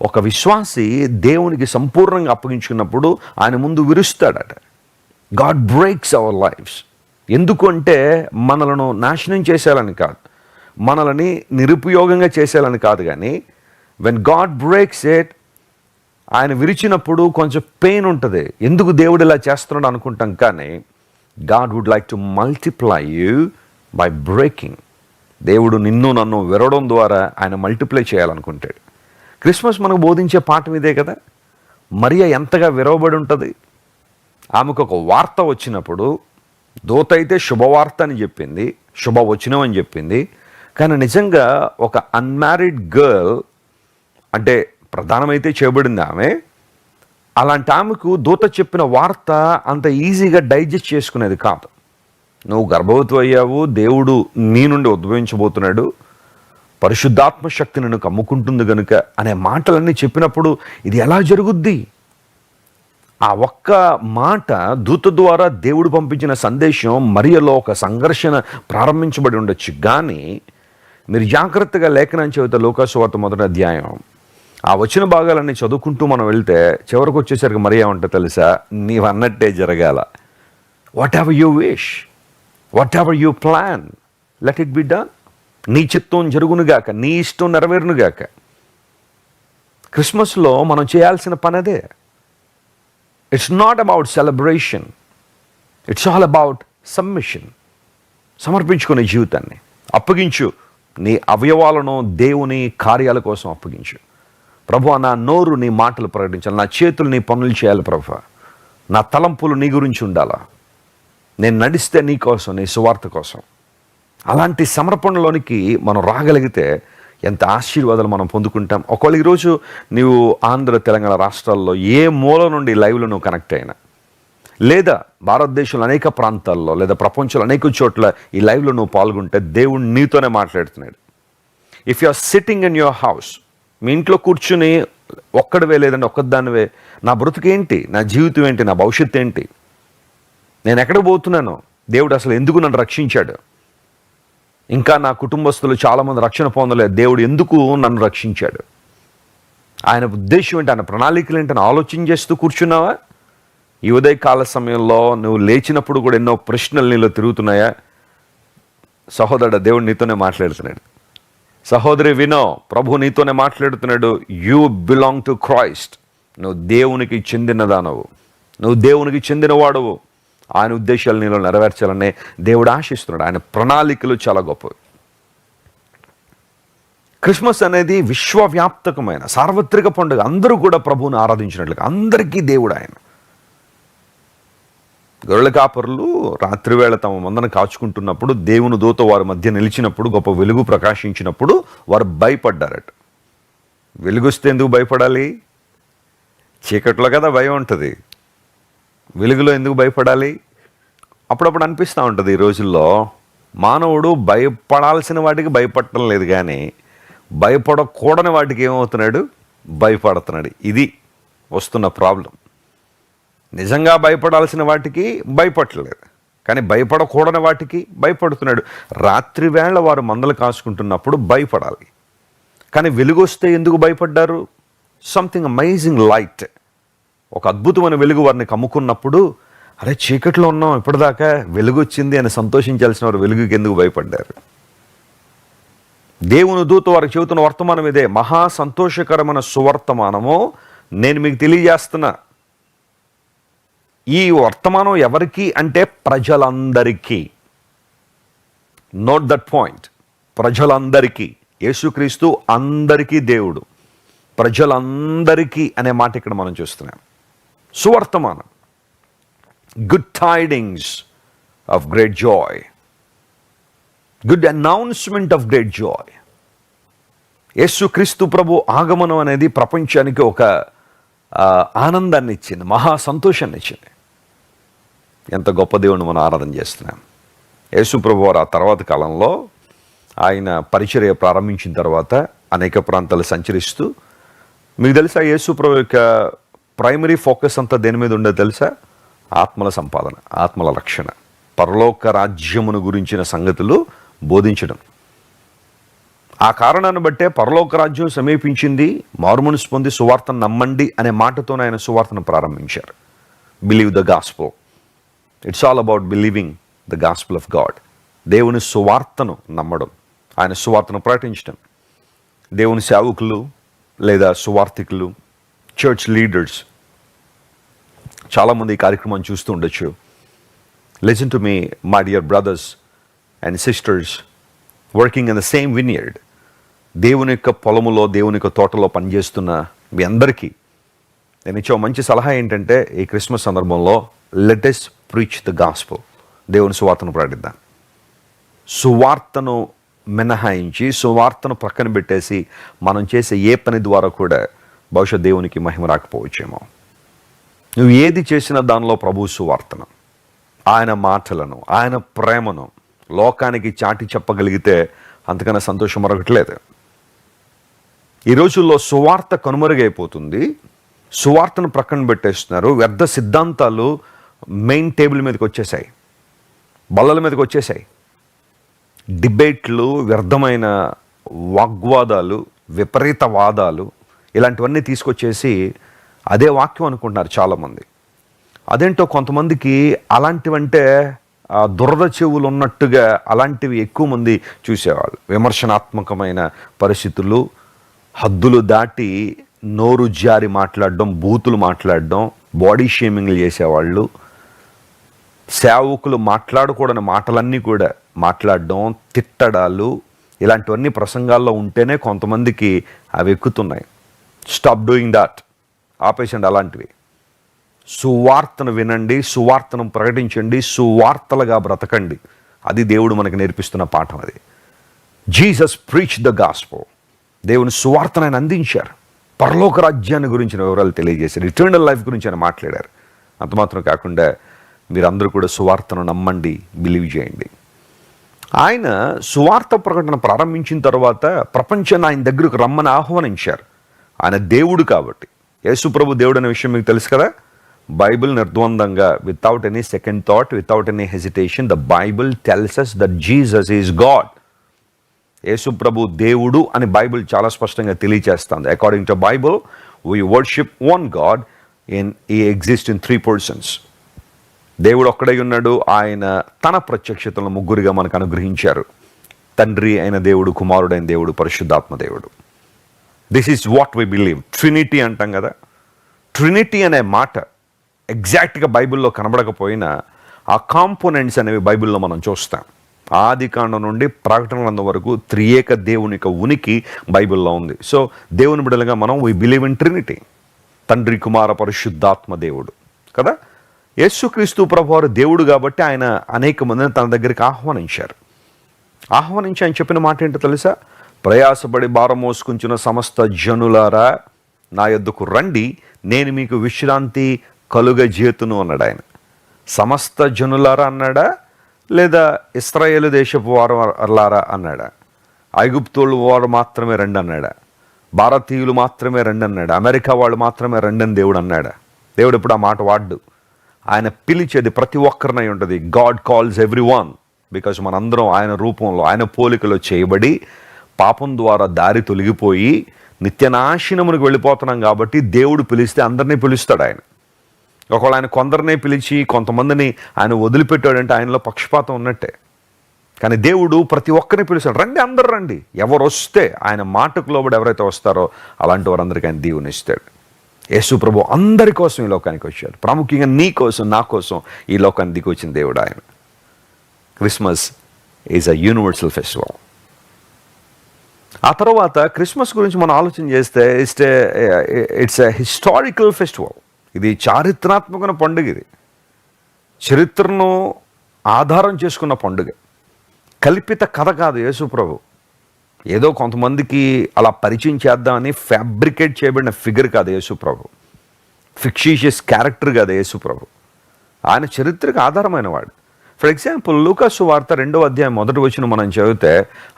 ఒక విశ్వాసి దేవునికి సంపూర్ణంగా అప్పగించుకున్నప్పుడు ఆయన ముందు విరుస్తాడట. God breaks our lifes. ఎందుకు అంటే మనలను నాశనం చేసేయాలని కాదు, మనల్ని నిరుపయోగంగా చేసేయాలని కాదు. కానీ వెన్ గాడ్ బ్రేక్స్ ఇట్, ఆయన విరిచినప్పుడు కొంచెం పెయిన్ ఉంటుంది. ఎందుకు దేవుడు ఇలా చేస్తున్నాడు అనుకుంటాం. కానీ God would like to multiply you by breaking. దేవుడు నిన్ను నన్ను విరవడం ద్వారా ఆయన మల్టిప్లై చేయాలనుకుంటాడు. క్రిస్మస్ మనకు బోధించే పాఠం ఇదే కదా. మరియ ఎంతగా విరవబడి ఉంటుంది. ఆమెకు ఒక వార్త వచ్చినప్పుడు దూత అయితే శుభవార్త అని చెప్పింది, శుభవచనం అని చెప్పింది. కానీ నిజంగా ఒక అన్మ్యారీడ్ గర్ల్, అంటే ప్రధానమైతే చేయబడింది ఆమె, అలాంటి ఆమెకు దూత చెప్పిన వార్త అంత ఈజీగా డైజెస్ట్ చేసుకునేది కాదు. నువ్వు గర్భవతి అయ్యావు, దేవుడు నీ నుండి ఉద్భవించబోతున్నాడు, పరిశుద్ధాత్మ శక్తి నిన్ను కమ్ముకుంటుంది గనుక అనే మాటలన్నీ చెప్పినప్పుడు ఇది ఎలా జరుగుద్ది? ఆ ఒక్క మాట దూత ద్వారా దేవుడు పంపించిన సందేశం మరియలో ఒక సంఘర్షణ ప్రారంభించబడి ఉండొచ్చు. కానీ మీరు జాగ్రత్తగా లేఖనం చదివితే లూకా సువార్త 1వ అధ్యాయం ఆ వచ్చిన భాగాలన్నీ చదువుకుంటూ మనం వెళ్తే చివరికి వచ్చేసరికి మరియ ఏమంటే తెలుసా? నీవు అన్నట్టే జరగాల. What ever you wish, what ever you plan, let it be done. నీ చిత్తం జరుగునుగాక, నీ ఇష్టం నెరవేరునుగాక. క్రిస్మస్లో మనం చేయాల్సిన పని అదే. It's not about celebration, it's all about submission. సమర్పించుకునే జీవితాన్ని అప్పగించు. నీ అవయవాలను దేవుని కార్యాల కోసం అప్పగించు. ప్రభువా, నా నోరు నీ మాటలు ప్రకటించాలి, నా చేతులు నీ పనులు చేయాలి ప్రభువా, నా తలంపులు నీ గురించి ఉండాలా, నేను నడిస్తే నీ కోసం, నీ సువార్త కోసం. అలాంటి సమర్పణలోనికి మనం రాగలిగితే ఎంత ఆశీర్వాదాలు మనం పొందుకుంటాం. ఒకవేళ ఈరోజు నీవు ఆంధ్ర తెలంగాణ రాష్ట్రాల్లో ఏ మూల నుండి లైవ్లో నువ్వు కనెక్ట్ అయినా, లేదా భారతదేశంలో అనేక ప్రాంతాల్లో లేదా ప్రపంచంలో అనేక చోట్ల ఈ లైవ్లో నువ్వు పాల్గొంటే దేవుడు నీతోనే మాట్లాడుతున్నాడు. If you are sitting in your house, మీ ఇంట్లో కూర్చుని ఒక్కడివే లేదంటే ఒక్కదానివే, నా బ్రతుకేంటి, నా జీవితం ఏంటి, నా భవిష్యత్తు ఏంటి, నేను ఎక్కడికి పోతున్నాను, దేవుడు అసలు ఎందుకు నన్ను రక్షించాడు, ఇంకా నా కుటుంబస్తులు చాలామంది రక్షణ పొందలేదు, దేవుడు ఎందుకు నన్ను రక్షించాడు, ఆయన ఉద్దేశం ఏంటి, ఆయన ప్రణాళికలు ఏంటని ఆలోచన చేస్తూ కూర్చున్నావా? ఈ ఉదయకాల సమయంలో నువ్వు లేచినప్పుడు కూడా ఎన్నో ప్రశ్నలు నీలో తిరుగుతున్నాయా? సహోదరుడు, దేవుడు నీతోనే మాట్లాడుతున్నాడు. సహోదరి వినో, ప్రభు నీతోనే మాట్లాడుతున్నాడు. You belong to Christ. నువ్వు దేవునికి చెందినదానవు, నువ్వు దేవునికి చెందినవాడవు. ఆయన ఉద్దేశాలు నీలో నెరవేర్చాలనే దేవుడు ఆశిస్తున్నాడు. ఆయన ప్రణాళికలు చాలా గొప్పవి. క్రిస్మస్ అనేది విశ్వవ్యాప్తకమైన సార్వత్రిక పండుగ. అందరూ కూడా ప్రభువుని ఆరాధించినట్లుగా అందరికీ దేవుడు ఆయన. గొర్రెల కాపరులు రాత్రివేళ తమ మందను కాచుకుంటున్నప్పుడు దేవుని దూత వారి మధ్య నిలిచినప్పుడు, గొప్ప వెలుగు ప్రకాశించినప్పుడు వారు భయపడ్డారట. వెలుగొస్తే ఎందుకు భయపడాలి? చీకట్లో కదా భయం ఉంటుంది, వెలుగులో ఎందుకు భయపడాలి? అప్పుడప్పుడు అనిపిస్తూ ఉంటుంది ఈ రోజుల్లో మానవుడు భయపడాల్సిన వాటికి భయపడటం లేదు, కానీ భయపడకూడని వాటికి ఏమవుతున్నాడు? భయపడుతున్నాడు. ఇది వస్తున్న ప్రాబ్లం. నిజంగా భయపడాల్సిన వాటికి భయపడలేదు, కానీ భయపడకూడని వాటికి భయపడుతున్నాడు. రాత్రి వేళ వారు మందలు కాసుకుంటున్నప్పుడు భయపడాలి, కానీ వెలుగొస్తే ఎందుకు భయపడ్డారు? సంథింగ్ అమేజింగ్ లైట్, ఒక అద్భుతమైన వెలుగు వారిని కమ్ముకున్నప్పుడు, అరే చీకట్లో ఉన్నాం ఇప్పటిదాకా, వెలుగు వచ్చింది అని సంతోషించాల్సిన వారు వెలుగుకి ఎందుకు భయపడ్డారు? దేవుని దూత వారికి చెబుతున్న వర్తమానం ఇదే. మహా సంతోషకరమైన సువర్తమానము నేను మీకు తెలియజేస్తున్నా. ఈ వర్తమానం ఎవరికి అంటే ప్రజలందరికీ. Note that point. ప్రజలందరికీ. యేసుక్రీస్తు అందరికీ దేవుడు, ప్రజలందరికీ అనే మాట ఇక్కడ మనం చూస్తున్నాం. సువర్తమానం, good tidings of great joy, good announcement of great joy. యేసుక్రీస్తు ప్రభు ఆగమనం అనేది ప్రపంచానికి ఒక ఆనందాన్ని ఇచ్చింది, మహా సంతోషాన్ని ఇచ్చింది. ఎంత గొప్ప దేవుని మనం ఆరాధన చేస్తున్నాం. యేసు ప్రభు వారు ఆ తర్వాత కాలంలో ఆయన పరిచర్య ప్రారంభించిన తర్వాత అనేక ప్రాంతాలు సంచరిస్తూ, మీకు తెలుసా యేసు ప్రభు యొక్క ప్రైమరీ ఫోకస్ అంతా దేని మీద ఉండేది తెలుసా? ఆత్మల సంపాదన, ఆత్మల రక్షణ, పరలోక రాజ్యమును గురించిన సంగతులు బోధించడం. ఆ కారణాన్ని బట్టే పరలోక రాజ్యం సమీపించింది, మారుమనసు పొంది సువార్తను నమ్మండి అనే మాటతో ఆయన సువార్తను ప్రారంభించారు. Believe the gospel. It's all about believing the gospel of God. దేవుని సువార్తను నమ్మడం, ఆయన సువార్తను ప్రకటించడం. దేవుని సేవకులు లేదా సువార్థికులు, చర్చ్ లీడర్స్ చాలామంది ఈ కార్యక్రమాన్ని చూస్తూ ఉండొచ్చు. Listen to me my dear brothers and sisters working in the same vineyard. దేవుని యొక్క పొలములో, దేవుని యొక్క తోటలో పనిచేస్తున్న మీ అందరికీ నేను ఇచ్చే మంచి సలహా ఏంటంటే, ఈ క్రిస్మస్ సందర్భంలో let us preach the gospel. దేవుని సువార్తను ప్రకటిద్దాం. సువార్తను మినహాయించి, సువార్తను ప్రక్కన పెట్టేసి మనం చేసే ఏ పని ద్వారా కూడా బహుశా దేవునికి మహిమ రాకపోవచ్చేమో. నువ్వు ఏది చేసినా దానిలో ప్రభు సువార్తను, ఆయన మాటలను, ఆయన ప్రేమను లోకానికి చాటి చెప్పగలిగితే అంతకన్నా సంతోషం మరొకట్లేదు. ఈ రోజుల్లో సువార్త కనుమరుగైపోతుంది. సువార్తను ప్రక్కన పెట్టేస్తున్నారు. వ్యర్థ సిద్ధాంతాలు మెయిన్ టేబుల్ మీదకి వచ్చేసాయి, బల్లల మీదకి వచ్చేసాయి. డిబేట్లు, వ్యర్థమైన వాగ్వాదాలు, విపరీత వాదాలు, ఇలాంటివన్నీ తీసుకొచ్చేసి అదే వాక్యం అనుకుంటున్నారు చాలామంది. అదేంటో కొంతమందికి అలాంటివంటే దురద చెవులు ఉన్నట్టుగా అలాంటివి ఎక్కువ మంది చూసేవాళ్ళు. విమర్శనాత్మకమైన పరిస్థితులు, హద్దులు దాటి నోరు జారి మాట్లాడడం, బూతులు మాట్లాడడం, బాడీ షేమింగ్లు చేసేవాళ్ళు, సేవకులు మాట్లాడకూడని మాటలన్నీ కూడా మాట్లాడడం, తిట్టడాలు, ఇలాంటివన్నీ ప్రసంగాల్లో ఉంటేనే కొంతమందికి అవి ఎక్కుతున్నాయి. Stop doing that. ఆపేసండి అలాంటివి. సువార్తను వినండి, సువార్తను ప్రకటించండి, సువార్తలుగా బ్రతకండి. అది దేవుడు మనకు నేర్పిస్తున్న పాఠం. అది జీసస్ ప్రీచ్ ద గాస్పెల్. దేవుని సువార్తను ఆయన అందించారు. పరలోక రాజ్యాన్ని గురించిన వివరాలు తెలియజేశారు. ఇటర్నల్ లైఫ్ గురించి ఆయన మాట్లాడారు. అంత మాత్రం కాకుండా మీరందరూ కూడా సువార్తను నమ్మండి, బిలీవ్ చేయండి. ఆయన సువార్త ప్రకటన ప్రారంభించిన తర్వాత ప్రపంచాన్ని ఆయన దగ్గరకు రమ్మని ఆహ్వానించారు. ఆయన దేవుడు కాబట్టి. యేసు ప్రభు దేవుడు అనే విషయం మీకు తెలుసు కదా. బైబిల్ నిర్ద్వందంగా, without any second thought, without any hesitation, the Bible tells us that Jesus is God. యేసు ప్రభు దేవుడు అని బైబిల్ చాలా స్పష్టంగా తెలియజేస్తుంది. According to Bible we worship one God he exists in 3 persons. దేవుడు ఒక్కడై ఉన్నాడు. ఆయన తన ప్రత్యక్షతలను ముగ్గురుగా మనకు అనుగ్రహించారు. తండ్రి అయిన దేవుడు, కుమారుడైన దేవుడు, పరిశుద్ధాత్మ దేవుడు. This is what we believe. Trinity అంటాం కదా. ట్రినిటీ అనే మాట ఎగ్జాక్ట్గా బైబిల్లో కనబడకపోయినా ఆ కాంపోనెంట్స్ అనేవి బైబిల్లో మనం చూస్తాం. ఆది కాండం నుండి ప్రకటనల వరకు త్రియేక దేవుని యొక్క ఉనికి బైబిల్లో ఉంది. సో దేవుని బిడ్డలుగా మనం వి బిలీవ్ ఇన్ ట్రినిటీ. తండ్రి, కుమార, పరిశుద్ధాత్మ దేవుడు కదా. యేసుక్రీస్తు ప్రభువారు దేవుడు కాబట్టి ఆయన అనేక మందిని తన దగ్గరికి ఆహ్వానించారు. ఆహ్వానించి ఆయన చెప్పిన మాట ఏంటో తెలుసా? ప్రయాసపడి భారం మోసుకుంటున్న సమస్త జనులారా నా యొద్దకు రండి, నేను మీకు విశ్రాంతి కలుగజేతును అన్నాడు ఆయన. సమస్త జనులారా అన్నాడా, లేదా ఇశ్రాయేలు దేశపు వారులారా అన్నాడా? ఐగుప్తులు వారు మాత్రమే రండి అన్నాడా? భారతీయులు మాత్రమే రండి అన్నాడా? అమెరికా వాళ్ళు మాత్రమే రండి అని దేవుడు అన్నాడా? దేవుడు ఇప్పుడు ఆ మాట వాడ్డు. ఆయన పిలిచేది ప్రతి ఒక్కరినై ఉంటుంది. God calls every one. Because మనందరం ఆయన రూపంలో, ఆయన పోలికలో చేయబడి పాపం ద్వారా దారి తొలగిపోయి నిత్యనాశనమునికి వెళ్ళిపోతున్నాం కాబట్టి దేవుడు పిలిస్తే అందరినీ పిలుస్తాడు ఆయన. ఒకవేళ ఆయన కొందరినే పిలిచి కొంతమందిని ఆయన వదిలిపెట్టాడంటే ఆయనలో పక్షపాతం ఉన్నట్టే. కానీ దేవుడు ప్రతి ఒక్కరిని పిలుస్తాడు. రండి, అందరు రండి. ఎవరు వస్తే ఆయన మాటకు లోబడి ఎవరైతే వస్తారో అలాంటి వారందరికీ ఆయన దీవెనిస్తాడు. యేసు ప్రభు అందరి కోసం ఈ లోకానికి వచ్చాడు. ప్రాముఖ్యంగా నీ కోసం, నా కోసం ఈ లోకానికి దిగి వచ్చిన దేవుడు ఆయన. Christmas is a universal festival. ఆ తర్వాత క్రిస్మస్ గురించి మనం ఆలోచన చేస్తే ఇట్స్ ఎ హిస్టారికల్ ఫెస్టివల్. ఇది చారిత్రాత్మకమైన పండుగ. ఇది చరిత్రను ఆధారం చేసుకున్న పండుగ. కల్పిత కథ కాదు యేసు ప్రభు. ఏదో కొంతమందికి అలా పరిచయం చేద్దామని ఫ్యాబ్రికేట్ చేయబడిన ఫిగర్ కాదు యేసు ప్రభు. ఫిక్షీషియస్ క్యారెక్టర్ కాదు యేసు ప్రభు. ఆయన చరిత్రకు ఆధారమైన వాడు. ఫర్ ఎగ్జాంపుల్ లూకాసు సువార్త 2వ అధ్యాయం 1వ వచనం మనం చదివితే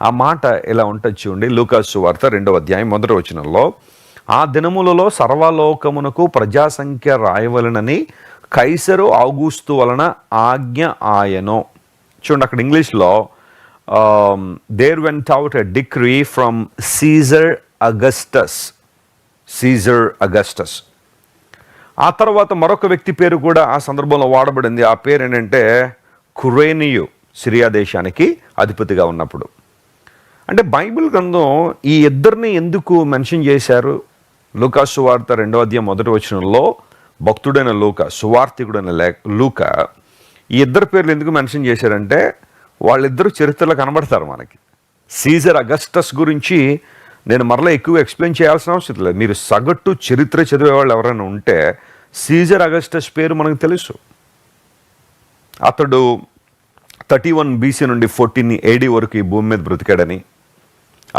ఆ మాట ఇలా ఉంటుంది చూడండి. లూకాసు సువార్త 2వ అధ్యాయం 1వ వచనంలో, ఆ దినములలో సర్వలోకమునకు ప్రజాసంఖ్య రాయవలనని కైసరు ఆగుస్తు వలన ఆజ్ఞ ఆయను. చూడండి అక్కడ ఇంగ్లీష్లో there went out a decree from Caesar Augustus. ఆ తర్వాత మరొక వ్యక్తి పేరు కూడా ఆ సందర్భంలో వాడబడింది. ఆ పేరు ఏంటంటే కురేనియు, సిరియా దేశానికి అధిపతిగా ఉన్నప్పుడు. అంటే బైబిల్ గ్రంథం ఈ ఇద్దరిని ఎందుకు మెన్షన్ చేశారు? లూకాసు సువార్త 2వ అధ్యాయం 1వ వచనంలో భక్తుడైన లూకా, సువార్తికుడైన లూకా, ఈ ఇద్దరు పేర్లు ఎందుకు మెన్షన్ చేశారంటే వాళ్ళిద్దరూ చరిత్రలో కనబడతారు మనకి. సీజర్ అగస్టస్ గురించి నేను మరలా ఎక్కువ ఎక్స్ప్లెయిన్ చేయాల్సిన అవసరం లేదు. మీరు సగటు చరిత్ర చదివే వాళ్ళు ఎవరైనా ఉంటే సీజర్ అగస్టస్ పేరు మనకు తెలుసు. అతడు 31 BC నుండి 14 AD వరకు ఈ భూమి మీద బ్రతికాడని,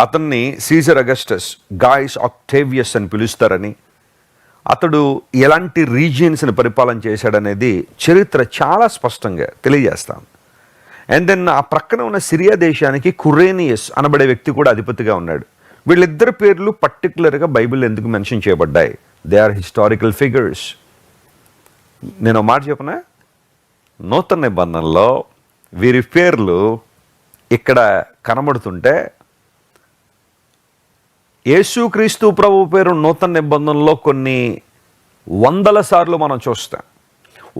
అతన్ని సీజర్ అగస్టస్ గాయస్ ఆక్టేవియస్ అని పిలుస్తారని, అతడు ఎలాంటి రీజియన్స్ని పరిపాలన చేశాడనేది చరిత్ర చాలా స్పష్టంగా తెలియజేస్తాను. అండ్ దెన్ ఆ ప్రక్కన ఉన్న సిరియా దేశానికి కురేనియస్ అనబడే వ్యక్తి కూడా అధిపతిగా ఉన్నాడు. వీళ్ళిద్దరి పేర్లు పర్టికులర్గా బైబిల్ ఎందుకు మెన్షన్ చేయబడ్డాయి? They are historical figures. నేను ఒక మాట చెప్పనా, నూతన నిబంధనలో వీరి పేర్లు ఇక్కడ కనబడుతుంటే యేసుక్రీస్తు ప్రభు పేరు నూతన నిబంధనలో కొన్ని వందల సార్లు మనం చూస్తాం.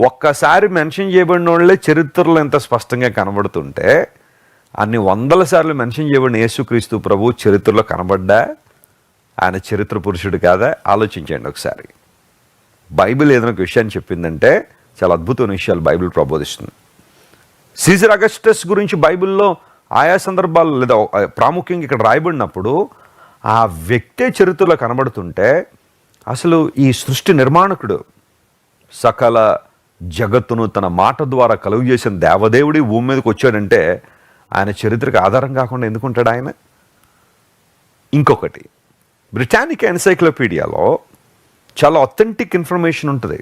ఒక్కసారి మెన్షన్ చేయబడిన వాళ్ళే చరిత్రలో ఎంత స్పష్టంగా కనబడుతుంటే అన్ని వందల సార్లు మెన్షన్ చేయబడిన యేసుక్రీస్తు ప్రభు చరిత్రలో కనబడ్డా ఆయన చరిత్ర పురుషుడు కాదా? ఆలోచించండి ఒకసారి. బైబిల్ ఏదైనా ఒక విషయాన్ని చెప్పిందంటే చాలా అద్భుతమైన విషయాలు బైబిల్ ప్రబోధిస్తుంది. సీజర్ అగస్టస్ గురించి బైబిల్లో ఆయా సందర్భాలు లేదా ప్రాముఖ్యంగా ఇక్కడ రాయబడినప్పుడు ఆ వ్యక్తే చరిత్రలో కనబడుతుంటే అసలు ఈ సృష్టి నిర్మాణకుడు, సకల జగత్తును తన మాట ద్వారా కలుగు చేసిన దేవదేవుడి భూమి మీదకి వచ్చాడంటే ఆయన చరిత్రకు ఆధారం కాకుండా ఎందుకుంటాడు ఆయన? ఇంకొకటి, బ్రిటానిక్ ఎన్సైక్లోపీడియాలో చాలా అథెంటిక్ ఇన్ఫర్మేషన్ ఉంటుంది.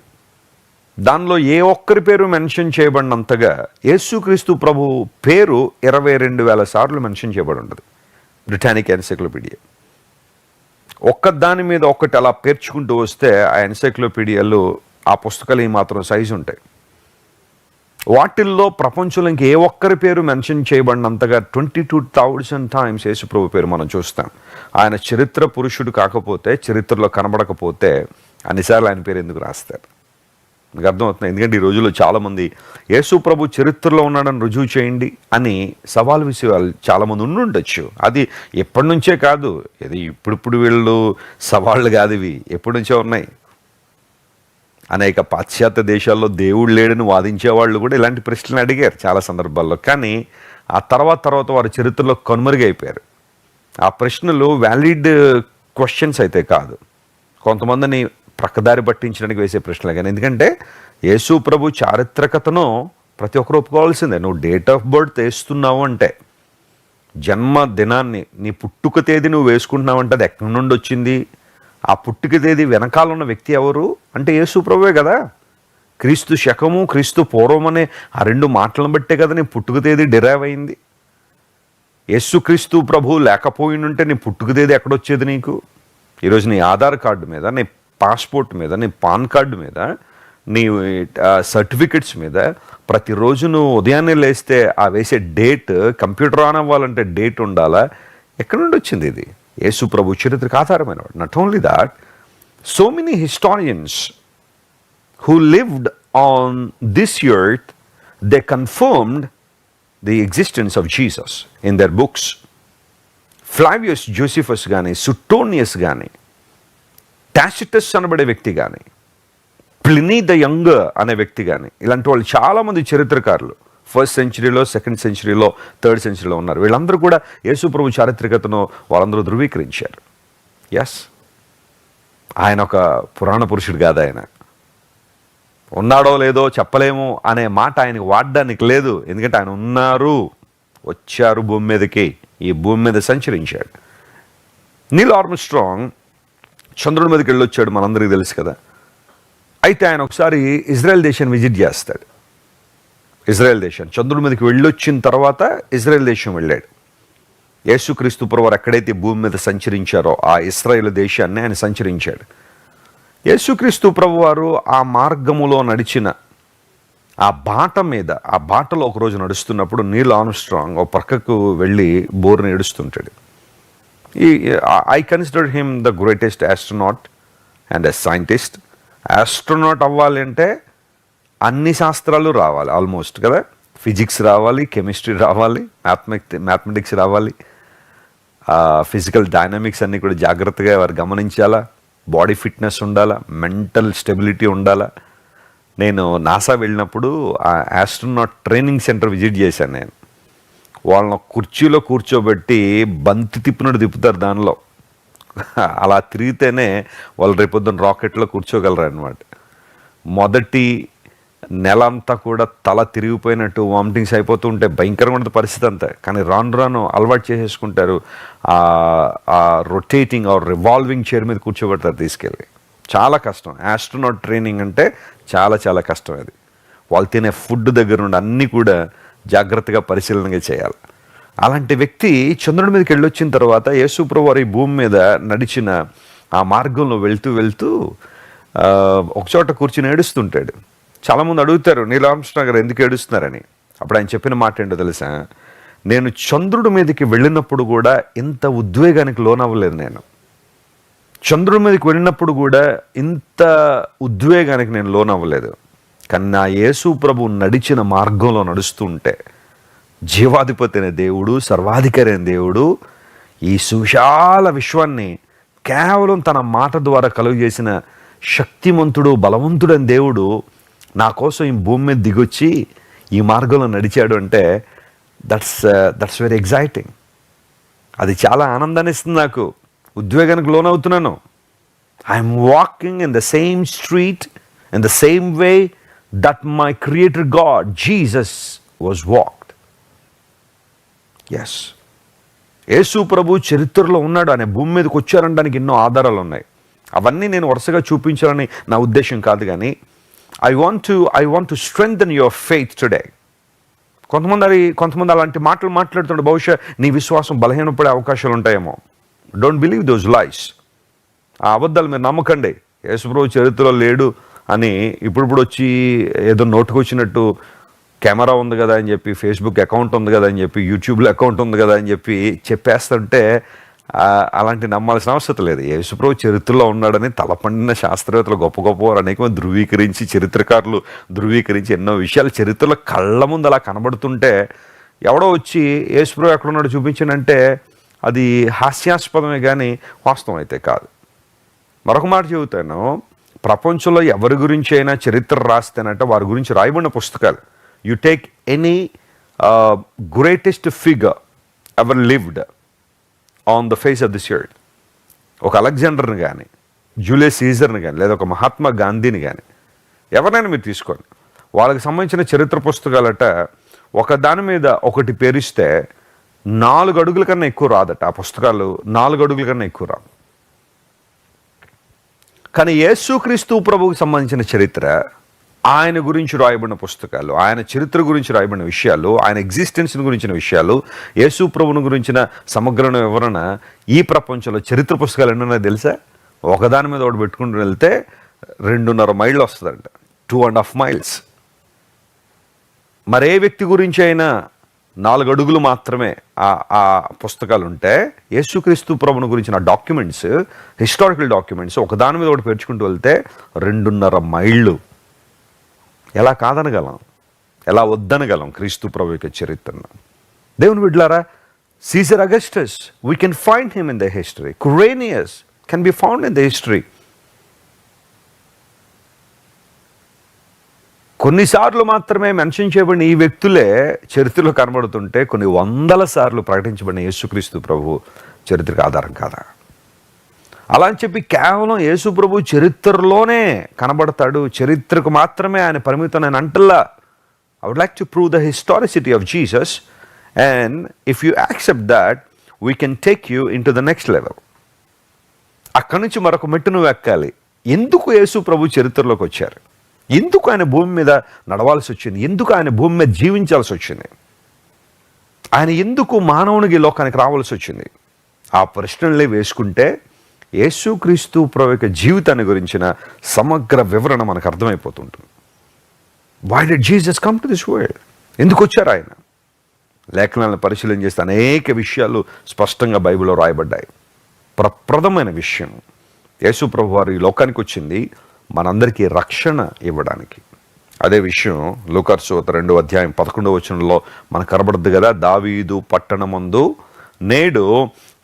దానిలో ఏ ఒక్కరి పేరు మెన్షన్ చేయబడినంతగా యేసుక్రీస్తు ప్రభు పేరు 22,000 సార్లు మెన్షన్ చేయబడి ఉంటుంది బ్రిటానిక్ ఎన్సైక్లోపీడియా. ఒక్కదాని మీద ఒక్కటి అలా పేర్చుకుంటూ వస్తే ఆ ఎన్సైక్లోపీడియాలు, ఆ పుస్తకాలు మాత్రం సైజు ఉంటాయి. వాటిల్లో ప్రపంచంలో ఇంక ఏ ఒక్కరి పేరు మెన్షన్ చేయబడినంతగా 22,000 టైమ్స్ యేసుప్రభు పేరు మనం చూస్తాం. ఆయన చరిత్ర పురుషుడు కాకపోతే, చరిత్రలో కనబడకపోతే అన్నిసార్లు ఆయన పేరు ఎందుకు రాస్తారు? మీకు అర్థమవుతుంది. ఎందుకంటే ఈ రోజుల్లో చాలామంది యేసు ప్రభు చరిత్రలో ఉన్నాడని రుజువు చేయండి అని సవాల్ విషయాలు చాలామంది ఉండొచ్చు. అది ఎప్పటి నుంచే కాదు, ఇది ఇప్పుడు వీళ్ళు సవాళ్ళు కాదు, ఇవి ఎప్పటి నుంచో ఉన్నాయి. అనేక పాశ్చాత్య దేశాల్లో దేవుడు లేడని వాదించే వాళ్ళు కూడా ఇలాంటి ప్రశ్నలు అడిగారు చాలా సందర్భాల్లో. కానీ ఆ తర్వాత వారి చరిత్రలో కనుమరుగైపోయారు. ఆ ప్రశ్నలు వ్యాలిడ్ క్వశ్చన్స్ అయితే కాదు, కొంతమందిని ప్రక్కదారి పట్టించడానికి వేసే ప్రశ్నలే. కానీ ఎందుకంటే యేసు ప్రభు చారిత్రకతను ప్రతి ఒక్కరు ఒప్పుకోవాల్సిందే. నువ్వు డేట్ ఆఫ్ బర్త్ వేస్తున్నావు అంటే, జన్మ దినాన్ని, నీ పుట్టుక తేదీ నువ్వు వేసుకుంటున్నావు అంటే అది ఎక్కడి నుండి వచ్చింది? ఆ పుట్టుక తేదీ వెనకాల ఉన్న వ్యక్తి ఎవరు అంటే యేసు ప్రభువే కదా. క్రీస్తు శకము, క్రీస్తు పూర్వం అనే ఆ రెండు మాటలను బట్టే కదా నీ పుట్టుక తేదీ డిరైవ్ అయింది. యేసుక్రీస్తు ప్రభు లేకపోయినుంటే నీ పుట్టుక తేదీ ఎక్కడొచ్చేది నీకు? ఈరోజు నీ ఆధార్ కార్డు మీద, నీ పాస్పోర్ట్ మీద, నీ పాన్ కార్డు మీద, నీ సర్టిఫికెట్స్ మీద ప్రతిరోజు నువ్వు ఉదయాన్నే లేస్తే ఆ వేసే డేట్, కంప్యూటర్ ఆన్ అవ్వాలంటే డేట్ ఉండాలా? ఎక్కడి నుండి వచ్చింది ఇది? యేసు ప్రభు చరిత్రకు ఆధారమైనవాడు. Not only that, so many historians who lived on this earth, they confirmed the existence of Jesus in their books. Flavius Josephus గాని, సుటోనియస్ గాని, టాసిటస్ అనబడే వ్యక్తి కానీ, ప్లినీ ద యంగ్ అనే వ్యక్తి కానీ, ఇలాంటి వాళ్ళు చాలామంది చరిత్రకారులు, ఫస్ట్ సెంచరీలో, సెకండ్ సెంచరీలో, థర్డ్ సెంచరీలో ఉన్నారు. వీళ్ళందరూ కూడా యేసు ప్రభు చారిత్రకతను వాళ్ళందరూ ధృవీకరించారు. ఎస్, ఆయన ఒక పురాణ పురుషుడు కాదు. ఆయన ఉన్నాడో లేదో చెప్పలేము అనే మాట ఆయనకు వాడడానికి లేదు. ఎందుకంటే ఆయన ఉన్నారు, వచ్చారు భూమి మీదకి, ఈ భూమి మీద సంచరించాడు. నీల్ ఆర్మ్స్ట్రాంగ్ చంద్రుడి మీదకి వెళ్ళొచ్చాడు, మనందరికీ తెలుసు కదా. అయితే ఆయన ఒకసారి ఇజ్రాయెల్ దేశాన్ని విజిట్ చేస్తాడు. ఇజ్రాయెల్ దేశం చంద్రుడి మీదకి వెళ్ళొచ్చిన తర్వాత ఇజ్రాయెల్ దేశం వెళ్ళాడు. యేసుక్రీస్తు ప్రభువారు ఎక్కడైతే భూమి మీద సంచరించారో ఆ ఇశ్రాయేలు దేశాన్ని ఆయన సంచరించాడు. యేసుక్రీస్తు ప్రభువారు ఆ మార్గములో నడిచిన ఆ బాట మీద, ఆ బాటలో ఒకరోజు నడుస్తున్నప్పుడు నీల్ ఆర్మ్స్ట్రాంగ్ ఒక పక్కకు వెళ్ళి బోర్ని ఏడుస్తుంటాడు. I consider him the greatest astronaut and a scientist. Astronaut అవ్వాలి అంటే అన్ని శాస్త్రాలు రావాలి ఆల్మోస్ట్ కదా. ఫిజిక్స్ రావాలి, కెమిస్ట్రీ రావాలి, మ్యాథమెటిక్స్ రావాలి, ఫిజికల్ డైనమిక్స్ అన్నీ కూడా జాగ్రత్తగా వారు గమనించాలా, బాడీ ఫిట్నెస్ ఉండాలా, మెంటల్ స్టెబిలిటీ ఉండాలా. నేను నాసా వెళ్ళినప్పుడు ఆ ఆస్ట్రోనాట్ ట్రైనింగ్ సెంటర్ విజిట్ చేశాను. నేను వాళ్ళని కుర్చీలో కూర్చోబెట్టి బంతి తిప్పినట్టు తిప్పుతారు దానిలో. అలా తిరిగితేనే వాళ్ళు రేపొద్దున రాకెట్లో కూర్చోగలరు అనమాట. మొదటి నెల అంతా కూడా తల తిరిగిపోయినట్టు వామిటింగ్స్ అయిపోతూ ఉంటే భయంకరంగా ఉంటుంది పరిస్థితి అంతా. కానీ రాను రాను అలవాటు చేసేసుకుంటారు. ఆ రొటేటింగ్ ఆర్ రివాల్వింగ్ చైర్ మీద కూర్చోబెడతారు తీసుకెళ్ళి. చాలా కష్టం. ఆస్ట్రోనాట్ ట్రైనింగ్ అంటే చాలా చాలా కష్టం. అది వాళ్ళు తినే ఫుడ్ దగ్గర నుండి అన్నీ కూడా జాగ్రత్తగా పరిశీలనగా చేయాలి. అలాంటి వ్యక్తి చంద్రుడి మీదకి వెళ్ళొచ్చిన తర్వాత యేసు ప్రభువారు ఈ భూమి మీద నడిచిన ఆ మార్గంలో వెళ్తూ వెళ్తూ ఒకచోట కూర్చుని ఏడుస్తుంటాడు. చాలామంది అడుగుతారు, నీల్ ఆర్మ్స్ట్రాంగ్ గారు ఎందుకు ఏడుస్తున్నారని. అప్పుడు ఆయన చెప్పిన మాట ఏంటో తెలుసా? నేను చంద్రుడి మీదకి వెళ్ళినప్పుడు కూడా ఇంత ఉద్వేగానికి లోనవ్వలేదు. నేను చంద్రుడి మీదకి వెళ్ళినప్పుడు కూడా ఇంత ఉద్వేగానికి నేను లోనవ్వలేదు. కానీ నా యేసు ప్రభు నడిచిన మార్గంలో నడుస్తుంటే జీవాధిపతి అనే దేవుడు, సర్వాధికారి అయిన దేవుడు, ఈ సువిశాల విశ్వాన్ని కేవలం తన మాట ద్వారా కలుగజేసిన శక్తిమంతుడు, బలవంతుడైన దేవుడు నా కోసం ఈ భూమి మీద దిగొచ్చి ఈ మార్గంలో నడిచాడు అంటే దట్స్ వెరీ ఎగ్జైటింగ్. అది చాలా ఆనందాన్ని ఇస్తుంది నాకు. ఉద్వేగానికి లోనవుతున్నాను. I'm walking in the same street in the same way that my creator God Jesus was walked. Yes, యేసు ప్రభు చరిత్రలో ఉన్నాడు అనే భూమి మీదకి వచ్చారనడానికి ఎన్నో ఆధారాలు ఉన్నాయి. అవన్నీ నేను వరుసగా చూపించాలని నా ఉద్దేశం కాదు. కానీ I want to strengthen your faith today. కొంతమంది అలాంటి మాటలు మాట్లాడుతుంటే బహుశా నీ విశ్వాసం బలహీనపడే అవకాశాలు ఉంటాయేమో. డోంట్ బిలీవ్ దోస్ లైస్. ఆ అబద్ధాలు మీరు నమ్మకండి. యేసుప్రభు చరిత్రలో లేడు అని ఇప్పుడు వచ్చి ఏదో నోటుకొచ్చినట్టు కెమెరా ఉంది కదా అని చెప్పి, ఫేస్బుక్ అకౌంట్ ఉంది కదా అని చెప్పి, యూట్యూబ్లో అకౌంట్ ఉంది కదా అని చెప్పి చెప్పేస్తుంటే అలాంటి నమ్మాల్సిన అవసరం లేదు. యేసుప్రభు చరిత్రలో ఉన్నాడని తలపండిన శాస్త్రవేత్తలు గొప్ప వారు అనేకమంది ధృవీకరించి, చరిత్రకారులు ధృవీకరించి ఎన్నో విషయాలు చరిత్రలో కళ్ళ ముందు అలా కనబడుతుంటే ఎవడో వచ్చి యేసుప్రభు ఎక్కడున్నాడో చూపించానంటే అది హాస్యాస్పదమే కానీ వాస్తవం అయితే కాదు. మరొక మాట చెబుతాను, ప్రపంచంలో ఎవరి గురించి అయినా చరిత్ర రాస్తేనంటే వారి గురించి రాయబడిన పుస్తకాలు. You take any greatest figure ever lived on the face of this earth, ఒక అలెగ్జాండర్ని కానీ, జూలియస్ సీజర్ని కానీ, లేదా ఒక మహాత్మా గాంధీని కానీ, ఎవరినైనా మీరు తీసుకోండి, వాళ్ళకి సంబంధించిన చరిత్ర పుస్తకాలట ఒక దాని మీద ఒకటి పేరిస్తే 4 అడుగుల కన్నా ఎక్కువ రాదట. ఆ పుస్తకాలు 4 అడుగుల కన్నా ఎక్కువ రాదు. కానీ యేసుక్రీస్తు ప్రభువుకి సంబంధించిన చరిత్ర, ఆయన గురించి రాయబడిన పుస్తకాలు, ఆయన చరిత్ర గురించి రాయబడిన విషయాలు, ఆయన ఎగ్జిస్టెన్స్ గురించిన విషయాలు, యేసు ప్రభువుని గురించిన సమగ్ర వివరణ ఈ ప్రపంచంలో చరిత్ర పుస్తకాలు ఎన్నో తెలుసా? ఒకదాని మీద ఒకటి పెట్టుకుంటూ వెళ్తే 2.5 మైళ్ళు వస్తుందంట, 2.5 మైల్స్. మరే వ్యక్తి గురించి అయినా 4 అడుగులు మాత్రమే ఆ పుస్తకాలు ఉంటే, యేసుక్రీస్తు ప్రభువుని గురించిన డాక్యుమెంట్స్, హిస్టారికల్ డాక్యుమెంట్స్ ఒకదాని మీద ఒకటి పెంచుకుంటూ వెళ్తే 2.5 మైళ్ళు. ఎలా కాదనగలం? ఎలా వద్దనగలం క్రీస్తు ప్రభు యొక్క చరిత్రను? దేవుని బిడ్డలారా, Caesar Augustus, we can find him in the history. Quirinius can be found in the history. కొన్నిసార్లు మాత్రమే మెన్షన్ చేయబడిన ఈ వ్యక్తులే చరిత్రలో కనబడుతుంటే కొన్ని వందల సార్లు ప్రకటించబడిన యేసుక్రీస్తు ప్రభు చరిత్రకు ఆధారం కాదా? అలా అని చెప్పి కేవలం యేసు ప్రభు చరిత్రలోనే కనబడతాడు, చరిత్రకు మాత్రమే ఆయన పరిమితం నేను అంటల్లా. I would like to prove the historicity of Jesus, and if you accept that, we can take you into the next level. అక్కడి నుంచి మరొక మెట్టును ఎక్కాలి. ఎందుకు యేసు ప్రభు చరిత్రలోకి వచ్చారు? ఎందుకు ఆయన భూమి మీద నడవాల్సి వచ్చింది? ఎందుకు ఆయన భూమి మీద జీవించాల్సి వచ్చింది? ఆయన ఎందుకు మానవునికి లోకానికి రావాల్సి వచ్చింది? ఆ ప్రశ్నలే వేసుకుంటే యేసుక్రీస్తు ప్రభు యొక్క జీవితాన్ని గురించిన సమగ్ర వివరణ మనకు అర్థమైపోతుంటుంది. Why did Jesus come to this world? ఎందుకు వచ్చారు ఆయన? లేఖనాలను పరిశీలన చేస్తే అనేక విషయాలు స్పష్టంగా బైబిల్లో రాయబడ్డాయి. ప్రప్రథమైన విషయం, యేసు ప్రభు వారు ఈ లోకానికి వచ్చింది మనందరికీ రక్షణ ఇవ్వడానికి. అదే విషయం లూకాసు సువార్త 2వ అధ్యాయం 11వ వచనంలో మనకు కనబడుద్ది కదా. దావీదు పట్టణమందు నేడు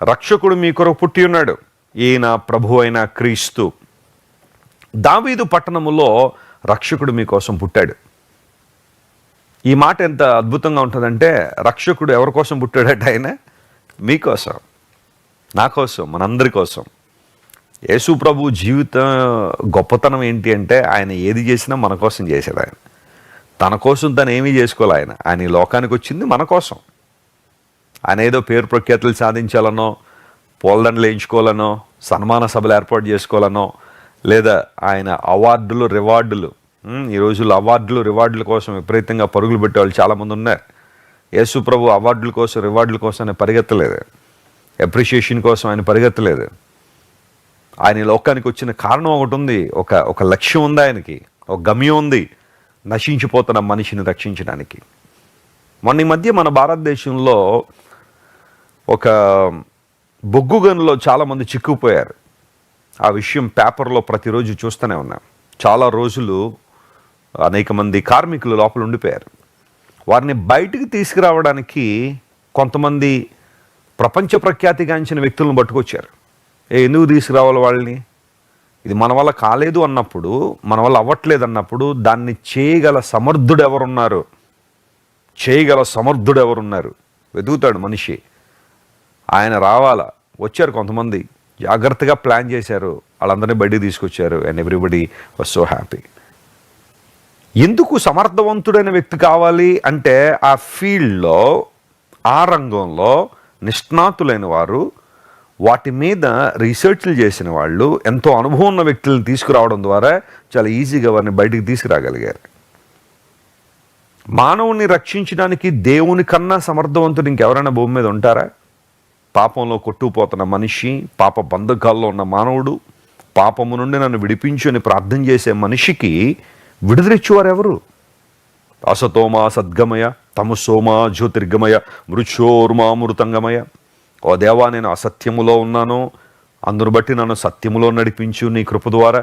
రక్షకుడు మీ కొరకు పుట్టి ఉన్నాడు, ఈయన ప్రభు అయిన క్రీస్తు. దావీదు పట్టణములో రక్షకుడు మీకోసం పుట్టాడు. ఈ మాట ఎంత అద్భుతంగా ఉంటుందంటే, రక్షకుడు ఎవరి కోసం పుట్టాడట? ఆయన మీకోసం, నా కోసం, మనందరి కోసం. యేసు ప్రభు జీవిత గొప్పతనం ఏంటి అంటే, ఆయన ఏది చేసినా మన కోసం చేశాడు. ఆయన తన కోసం తను ఏమీ చేసుకోవాలి. ఆయన ఈ లోకానికి వచ్చింది మన కోసం. ఆయన ఏదో పేరు ప్రఖ్యాతులు సాధించాలనో, పూలదండలు వేయించుకోవాలనో, సన్మాన సభలు ఏర్పాటు చేసుకోవాలనో, లేదా ఆయన అవార్డులు రివార్డులు, ఈ రోజుల్లో అవార్డులు రివార్డుల కోసం విపరీతంగా పరుగులు పెట్టేవాళ్ళు చాలామంది ఉన్నారు. యేసు ప్రభు అవార్డుల కోసం రివార్డుల కోసం ఆయన పరిగెత్తలేదు, అప్రిషియేషన్ కోసం ఆయన పరిగెత్తలేదు. ఆయన లోకానికి వచ్చిన కారణం ఒకటి ఉంది, ఒక లక్ష్యం ఉంది, ఆయనకి ఒక గమ్యం ఉంది, నశించిపోతున్న మనిషిని రక్షించడానికి. మొన్న ఈ మధ్య మన భారతదేశంలో ఒక బొగ్గు గనులో చాలామంది చిక్కుపోయారు. ఆ విషయం పేపర్లో ప్రతిరోజు చూస్తూనే ఉన్నాం. చాలా రోజులు అనేక మంది కార్మికులు లోపల ఉండిపోయారు. వారిని బయటికి తీసుకురావడానికి కొంతమంది ప్రపంచ ప్రఖ్యాతిగాంచిన వ్యక్తులను పట్టుకొచ్చారు. ఎందుకు తీసుకురావాలి వాళ్ళని? ఇది మన వల్ల కాలేదు అన్నప్పుడు, మన వల్ల అవ్వట్లేదు అన్నప్పుడు దాన్ని చేయగల సమర్థుడు ఎవరున్నారు? చేయగల సమర్థుడు ఎవరున్నారు? వెతుకుతాడు మనిషి. ఆయన రావాలా. వచ్చారు కొంతమంది, జాగ్రత్తగా ప్లాన్ చేశారు, వాళ్ళందరినీ బయటికి తీసుకొచ్చారు. And everybody was so happy. ఎందుకు సమర్థవంతుడైన వ్యక్తి కావాలి అంటే, ఆ ఫీల్డ్లో, ఆ రంగంలో నిష్ణాతులైన వారు, వాటి మీద రీసెర్చ్లు చేసిన వాళ్ళు, ఎంతో అనుభవం ఉన్న వ్యక్తులను తీసుకురావడం ద్వారా చాలా ఈజీగా వారిని బయటికి తీసుకురాగలిగారు. మానవుని రక్షించడానికి దేవుని కన్నా సమర్థవంతుడు ఇంకెవరైనా భూమి మీద ఉంటారా? పాపంలో కొట్టుకుపోతున్న మనిషి, పాప బంధకాల్లో ఉన్న మానవుడు, పాపము నుండి నన్ను విడిపించు అని ప్రార్థన చేసే మనిషికి విడుదలిచ్చేవారు ఎవరు? అసతోమా సద్గమయ, తమసోమా జ్యోతిర్గమయ, మృచోర్మామృతంగమయ. ఓ దేవా, నేను అసత్యములో ఉన్నాను, అందును బట్టి నన్ను సత్యములో నడిపించు నీ కృప ద్వారా.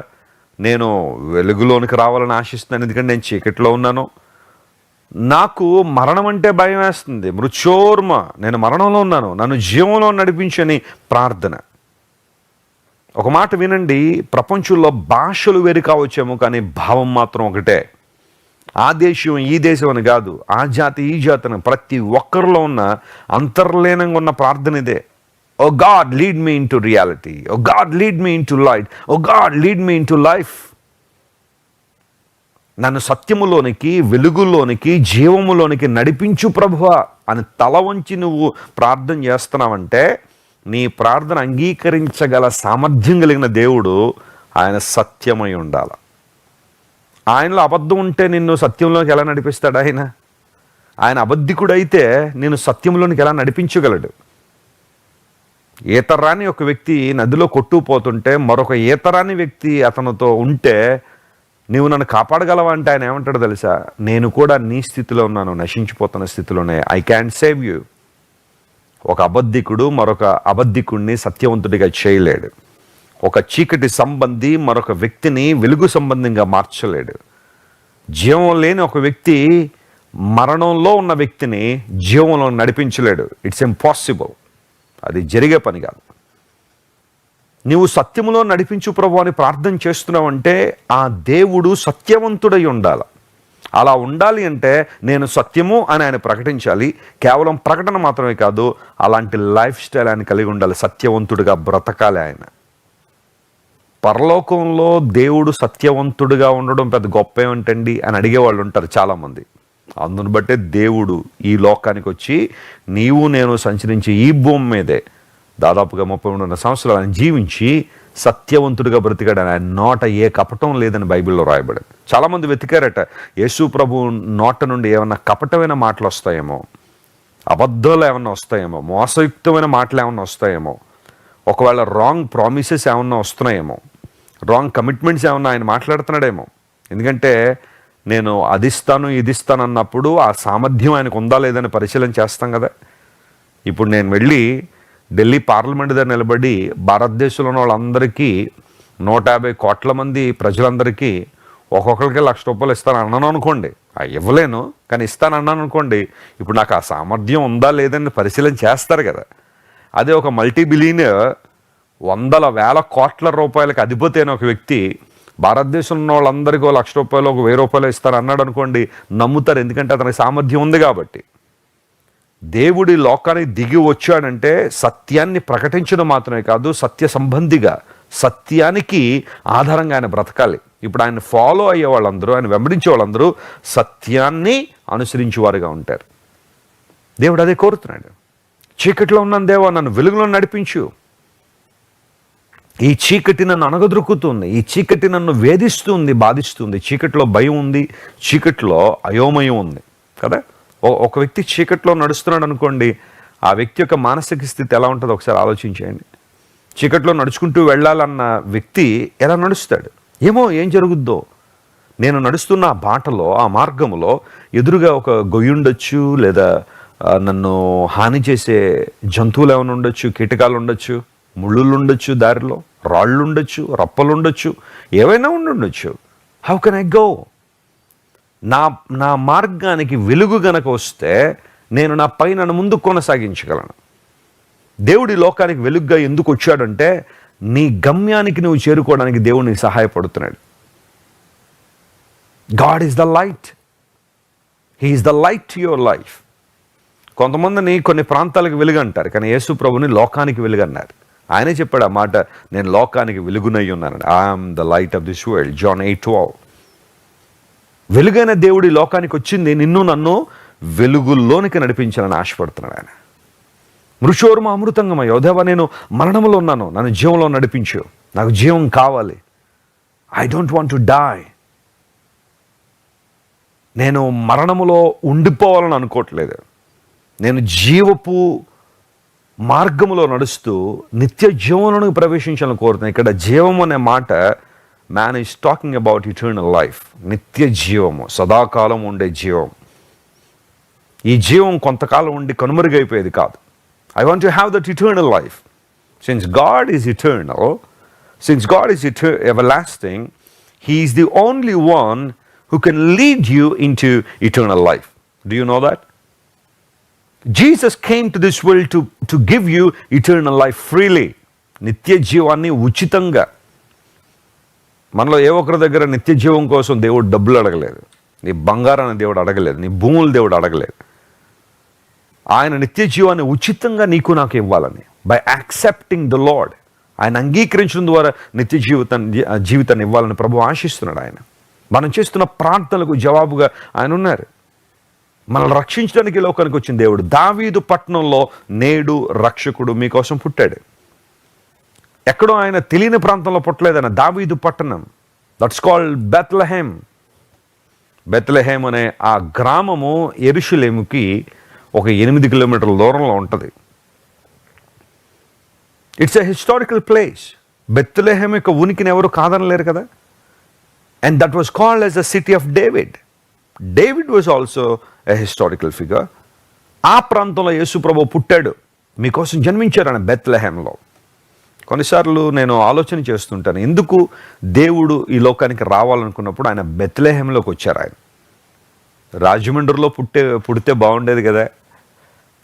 నేను వెలుగులోనికి రావాలని ఆశిస్తున్నాను, ఎందుకంటే నేను చీకట్లో ఉన్నాను. నాకు మరణం అంటే భయం వేస్తుంది, మృచోర్మ, నేను మరణంలో ఉన్నాను, నన్ను జీవంలో నడిపించని ప్రార్థన. ఒక మాట వినండి, ప్రపంచంలో భాషలు వేరు కావచ్చేమో, కానీ భావం మాత్రం ఒకటే. ఆ దేశం ఈ దేశం అని కాదు, ఆ జాతి ఈ జాతి అని, ప్రతి ఒక్కరిలో ఉన్న అంతర్లీనంగా ఉన్న ప్రార్థన ఇదే. O God lead me into reality, O God lead me into light, O God lead me into life. నన్ను సత్యములోనికి, వెలుగులోనికి, జీవములోనికి నడిపించు ప్రభువా అని తల వంచి నువ్వు ప్రార్థన చేస్తున్నావంటే, నీ ప్రార్థన అంగీకరించగల సామర్థ్యం కలిగిన దేవుడు ఆయన సత్యమై ఉండాలి. ఆయనలో అబద్ధం ఉంటే నిన్ను సత్యంలోకి ఎలా నడిపిస్తాడు? ఆయన అబద్ధికుడైతే నిన్ను సత్యంలోనికి ఎలా నడిపించగలడు? ఈతరాని ఒక వ్యక్తి నదిలో కొట్టుకుపోతుంటే మరొక ఈతరాని వ్యక్తి అతనితో ఉంటే, నీవు నన్ను కాపాడగలవా అంటే ఆయన ఏమంటాడు తెలుసా? నేను కూడా నీ స్థితిలో ఉన్నాను, నశించిపోతున్న స్థితిలోనే. I can save you. ఒక అబద్ధికుడు మరొక అబద్ధికుడిని సత్యవంతుడిగా చేయలేడు. ఒక చీకటి సంబంధి మరొక వ్యక్తిని వెలుగు సంబంధంగా మార్చలేడు. జీవం లేని ఒక వ్యక్తి మరణంలో ఉన్న వ్యక్తిని జీవంలో నడిపించలేడు. It's impossible. అది జరిగే పని కాదు. నీవు సత్యములో నడిపించు ప్రభు అని ప్రార్థన చేస్తున్నావు అంటే, ఆ దేవుడు సత్యవంతుడై ఉండాలి. అలా ఉండాలి అంటే నేను సత్యము అని ఆయన ప్రకటించాలి. కేవలం ప్రకటన మాత్రమే కాదు, అలాంటి లైఫ్ స్టైల్ ఆయన కలిగి ఉండాలి. సత్యవంతుడిగా బ్రతకాలి ఆయన. పరలోకంలో దేవుడు సత్యవంతుడిగా ఉండడం పెద్ద గొప్ప ఏమిటండి అని అడిగేవాళ్ళు ఉంటారు చాలామంది. అందును బట్టే దేవుడు ఈ లోకానికి వచ్చి నీవు నేను సంచరించి ఈ భూమి మీదే దాదాపుగా 33 సంవత్సరాలు ఆయన జీవించి సత్యవంతుడిగా బ్రతికాడు. ఆయన నోట ఏ కపటం లేదని బైబిల్లో రాయబడింది. చాలామంది వెతికారట యేసు ప్రభు నోట నుండి ఏమన్నా కపటమైన మాటలు వస్తాయేమో, అబద్ధాలు ఏమన్నా వస్తాయేమో, మోసయుక్తమైన మాటలు ఏమన్నా వస్తాయేమో, ఒకవేళ రాంగ్ ప్రామిసెస్ ఏమన్నా వస్తున్నాయేమో, రాంగ్ కమిట్మెంట్స్ ఏమన్నా ఆయన మాట్లాడుతున్నాడేమో. ఎందుకంటే నేను అది ఇస్తాను ఇది ఇస్తాను అన్నప్పుడు ఆ సామర్థ్యం ఆయనకు ఉందా లేదని పరిశీలన చేస్తాం కదా. ఇప్పుడు నేను వెళ్ళి ఢిల్లీ పార్లమెంట్ దగ్గర నిలబడి భారతదేశంలో ఉన్న వాళ్ళందరికీ 150 కోట్ల మంది ప్రజలందరికీ ఒక్కొక్కరికి ₹1,00,000 ఇస్తాను అన్నాను అనుకోండి, ఇవ్వలేను కానీ ఇస్తాను అన్నాను అనుకోండి, ఇప్పుడు నాకు ఆ సామర్థ్యం ఉందా లేదని పరిశీలన చేస్తారు కదా. అదే ఒక మల్టీ బిలియనర్ 100,000 కోట్ల రూపాయలకు అధిపతి అయిన ఒక వ్యక్తి భారతదేశంలో ఉన్న వాళ్ళందరికీ ₹1,00,000 ₹1,000 ఇస్తారు అన్నాడు అనుకోండి, నమ్ముతారు. ఎందుకంటే అతనికి సామర్థ్యం ఉంది కాబట్టి. దేవుడి లోకానికి దిగి వచ్చాడంటే సత్యాన్ని ప్రకటించడం మాత్రమే కాదు, సత్య సంబంధిగా సత్యానికి ఆధారంగా ఆయన బ్రతకాలి. ఇప్పుడు ఆయన ఫాలో అయ్యే వాళ్ళందరూ, ఆయన వెంబడించే వాళ్ళందరూ సత్యాన్ని అనుసరించేవారుగా ఉంటారు. దేవుడు అదే కోరుతున్నాడు. చీకటిలో ఉన్నాను దేవా, నన్ను వెలుగులో నడిపించు. ఈ చీకటి నన్ను అణగద్రొక్కుతుంది, ఈ చీకటి నన్ను వేధిస్తుంది, బాధిస్తుంది. చీకటిలో భయం ఉంది, చీకటిలో అయోమయం ఉంది కదా. ఒక వ్యక్తి చీకట్లో నడుస్తున్నాడు అనుకోండి, ఆ వ్యక్తి యొక్క మానసిక స్థితి ఎలా ఉంటుందో ఒకసారి ఆలోచించేయండి. చీకట్లో నడుచుకుంటూ వెళ్ళాలన్న వ్యక్తి ఎలా నడుస్తాడు? ఏం జరుగుద్దో. నేను నడుస్తున్న ఆ బాటలో, ఆ మార్గంలో ఎదురుగా ఒక గొయ్యి ఉండొచ్చు, లేదా నన్ను హాని చేసే జంతువులు ఏమైనా ఉండొచ్చు, కీటకాలు ఉండొచ్చు, ముళ్ళులు ఉండొచ్చు, దారిలో రాళ్ళు ఉండొచ్చు, రప్పలు ఉండొచ్చు, ఏవైనా ఉండొచ్చు. How can I go? నా మార్గానికి వెలుగు గనక వస్తే నేను నా నన్ను ముందు కొనసాగించగలను. దేవుడి లోకానికి వెలుగుగా ఎందుకు వచ్చాడంటే నీ గమ్యానికి నువ్వు చేరుకోవడానికి దేవుడు నీకు సహాయపడుతున్నాడు. God is the light. He is the light to your life. కొంతమందిని కొన్ని ప్రాంతాలకు వెలుగు అంటారు, కానీ యేసు ప్రభుని లోకానికి వెలుగు అన్నారు. ఆయనే చెప్పాడు ఆ మాట, నేను లోకానికి వెలుగునై ఉన్నాను. I'm the light of this world, John 8:12. వెలుగైన దేవుడి లోకానికి వచ్చింది నిన్ను నన్ను వెలుగుల్లోనికి నడిపించాలని ఆశపడుతున్నాడు ఆయన. మృషోర్మ అమృతంగమయ్యో దేవా, నేను మరణంలో ఉన్నాను, నన్ను జీవంలో నడిపించు, నాకు జీవం కావాలి. I don't want to die. నేను మరణములో ఉండిపోవాలని అనుకోవట్లేదు. నేను జీవపు మార్గములో నడుస్తూ నిత్య జీవంలోనికి ప్రవేశించాలని కోరుతున్నాను. ఇక్కడ జీవం అనే మాట, man is talking about eternal life. నిత్య జీవము, సదాకాలం ఉండే జీవం. ఈ జీవం కొంతకాలం ఉండి కనుమరుగైపోయేది కాదు. I want to have that eternal life. Since God is eternal, since God is everlasting, he is the only one who can lead you into eternal life. Do you know that? Jesus came to this world to give you eternal life freely. నిత్య జీవాన్ని ఉచితంగా. మనలో ఏ ఒక్కరి దగ్గర నిత్య జీవం కోసం దేవుడు డబ్బులు అడగలేదు, నీ బంగారాన్ని దేవుడు అడగలేదు, నీ భూములు దేవుడు అడగలేదు. ఆయన నిత్య జీవాన్ని ఉచితంగా నీకు నాకు ఇవ్వాలని, బై యాక్సెప్టింగ్ ద లార్డ్, ఆయన అంగీకరించడం ద్వారా నిత్య జీవితాన్ని ఇవ్వాలని ప్రభు ఆశిస్తున్నాడు. ఆయన మనం చేస్తున్న ప్రార్థనలకు జవాబుగా ఆయన ఉన్నారు. మనల్ని రక్షించడానికి లోకానికి వచ్చిన దేవుడు. దావీదు పట్టణంలో నేడు రక్షకుడు మీకోసం పుట్టాడు. ఎక్కడో ఆయన తెలియని ప్రాంతంలో పుట్టలేదన్న దావీదు పట్టణం, దట్స్ కాల్డ్ బెత్లెహేమ్. బెత్లెహేమ్ అనే ఆ గ్రామము యెరూషలేముకి ఒక 8 కిలోమీటర్ల దూరంలో ఉంటుంది. It's a historical place. Bethlehem యొక్క ఉనికిని ఎవరు కాదనలేరు కదా. And that was called as the city of David. David was also a historical figure. ఆ ప్రాంతంలో యేసు ప్రభు పుట్టాడు, మీకోసం జన్మించారు ఆయన బెత్లెహేమ్లో. కొన్నిసార్లు నేను ఆలోచన చేస్తుంటాను, ఎందుకు దేవుడు ఈ లోకానికి రావాలనుకున్నప్పుడు ఆయన బెత్లెహేమ్లోకి వచ్చారు. ఆయన రాజమండ్రిలో పుడితే బాగుండేది కదా,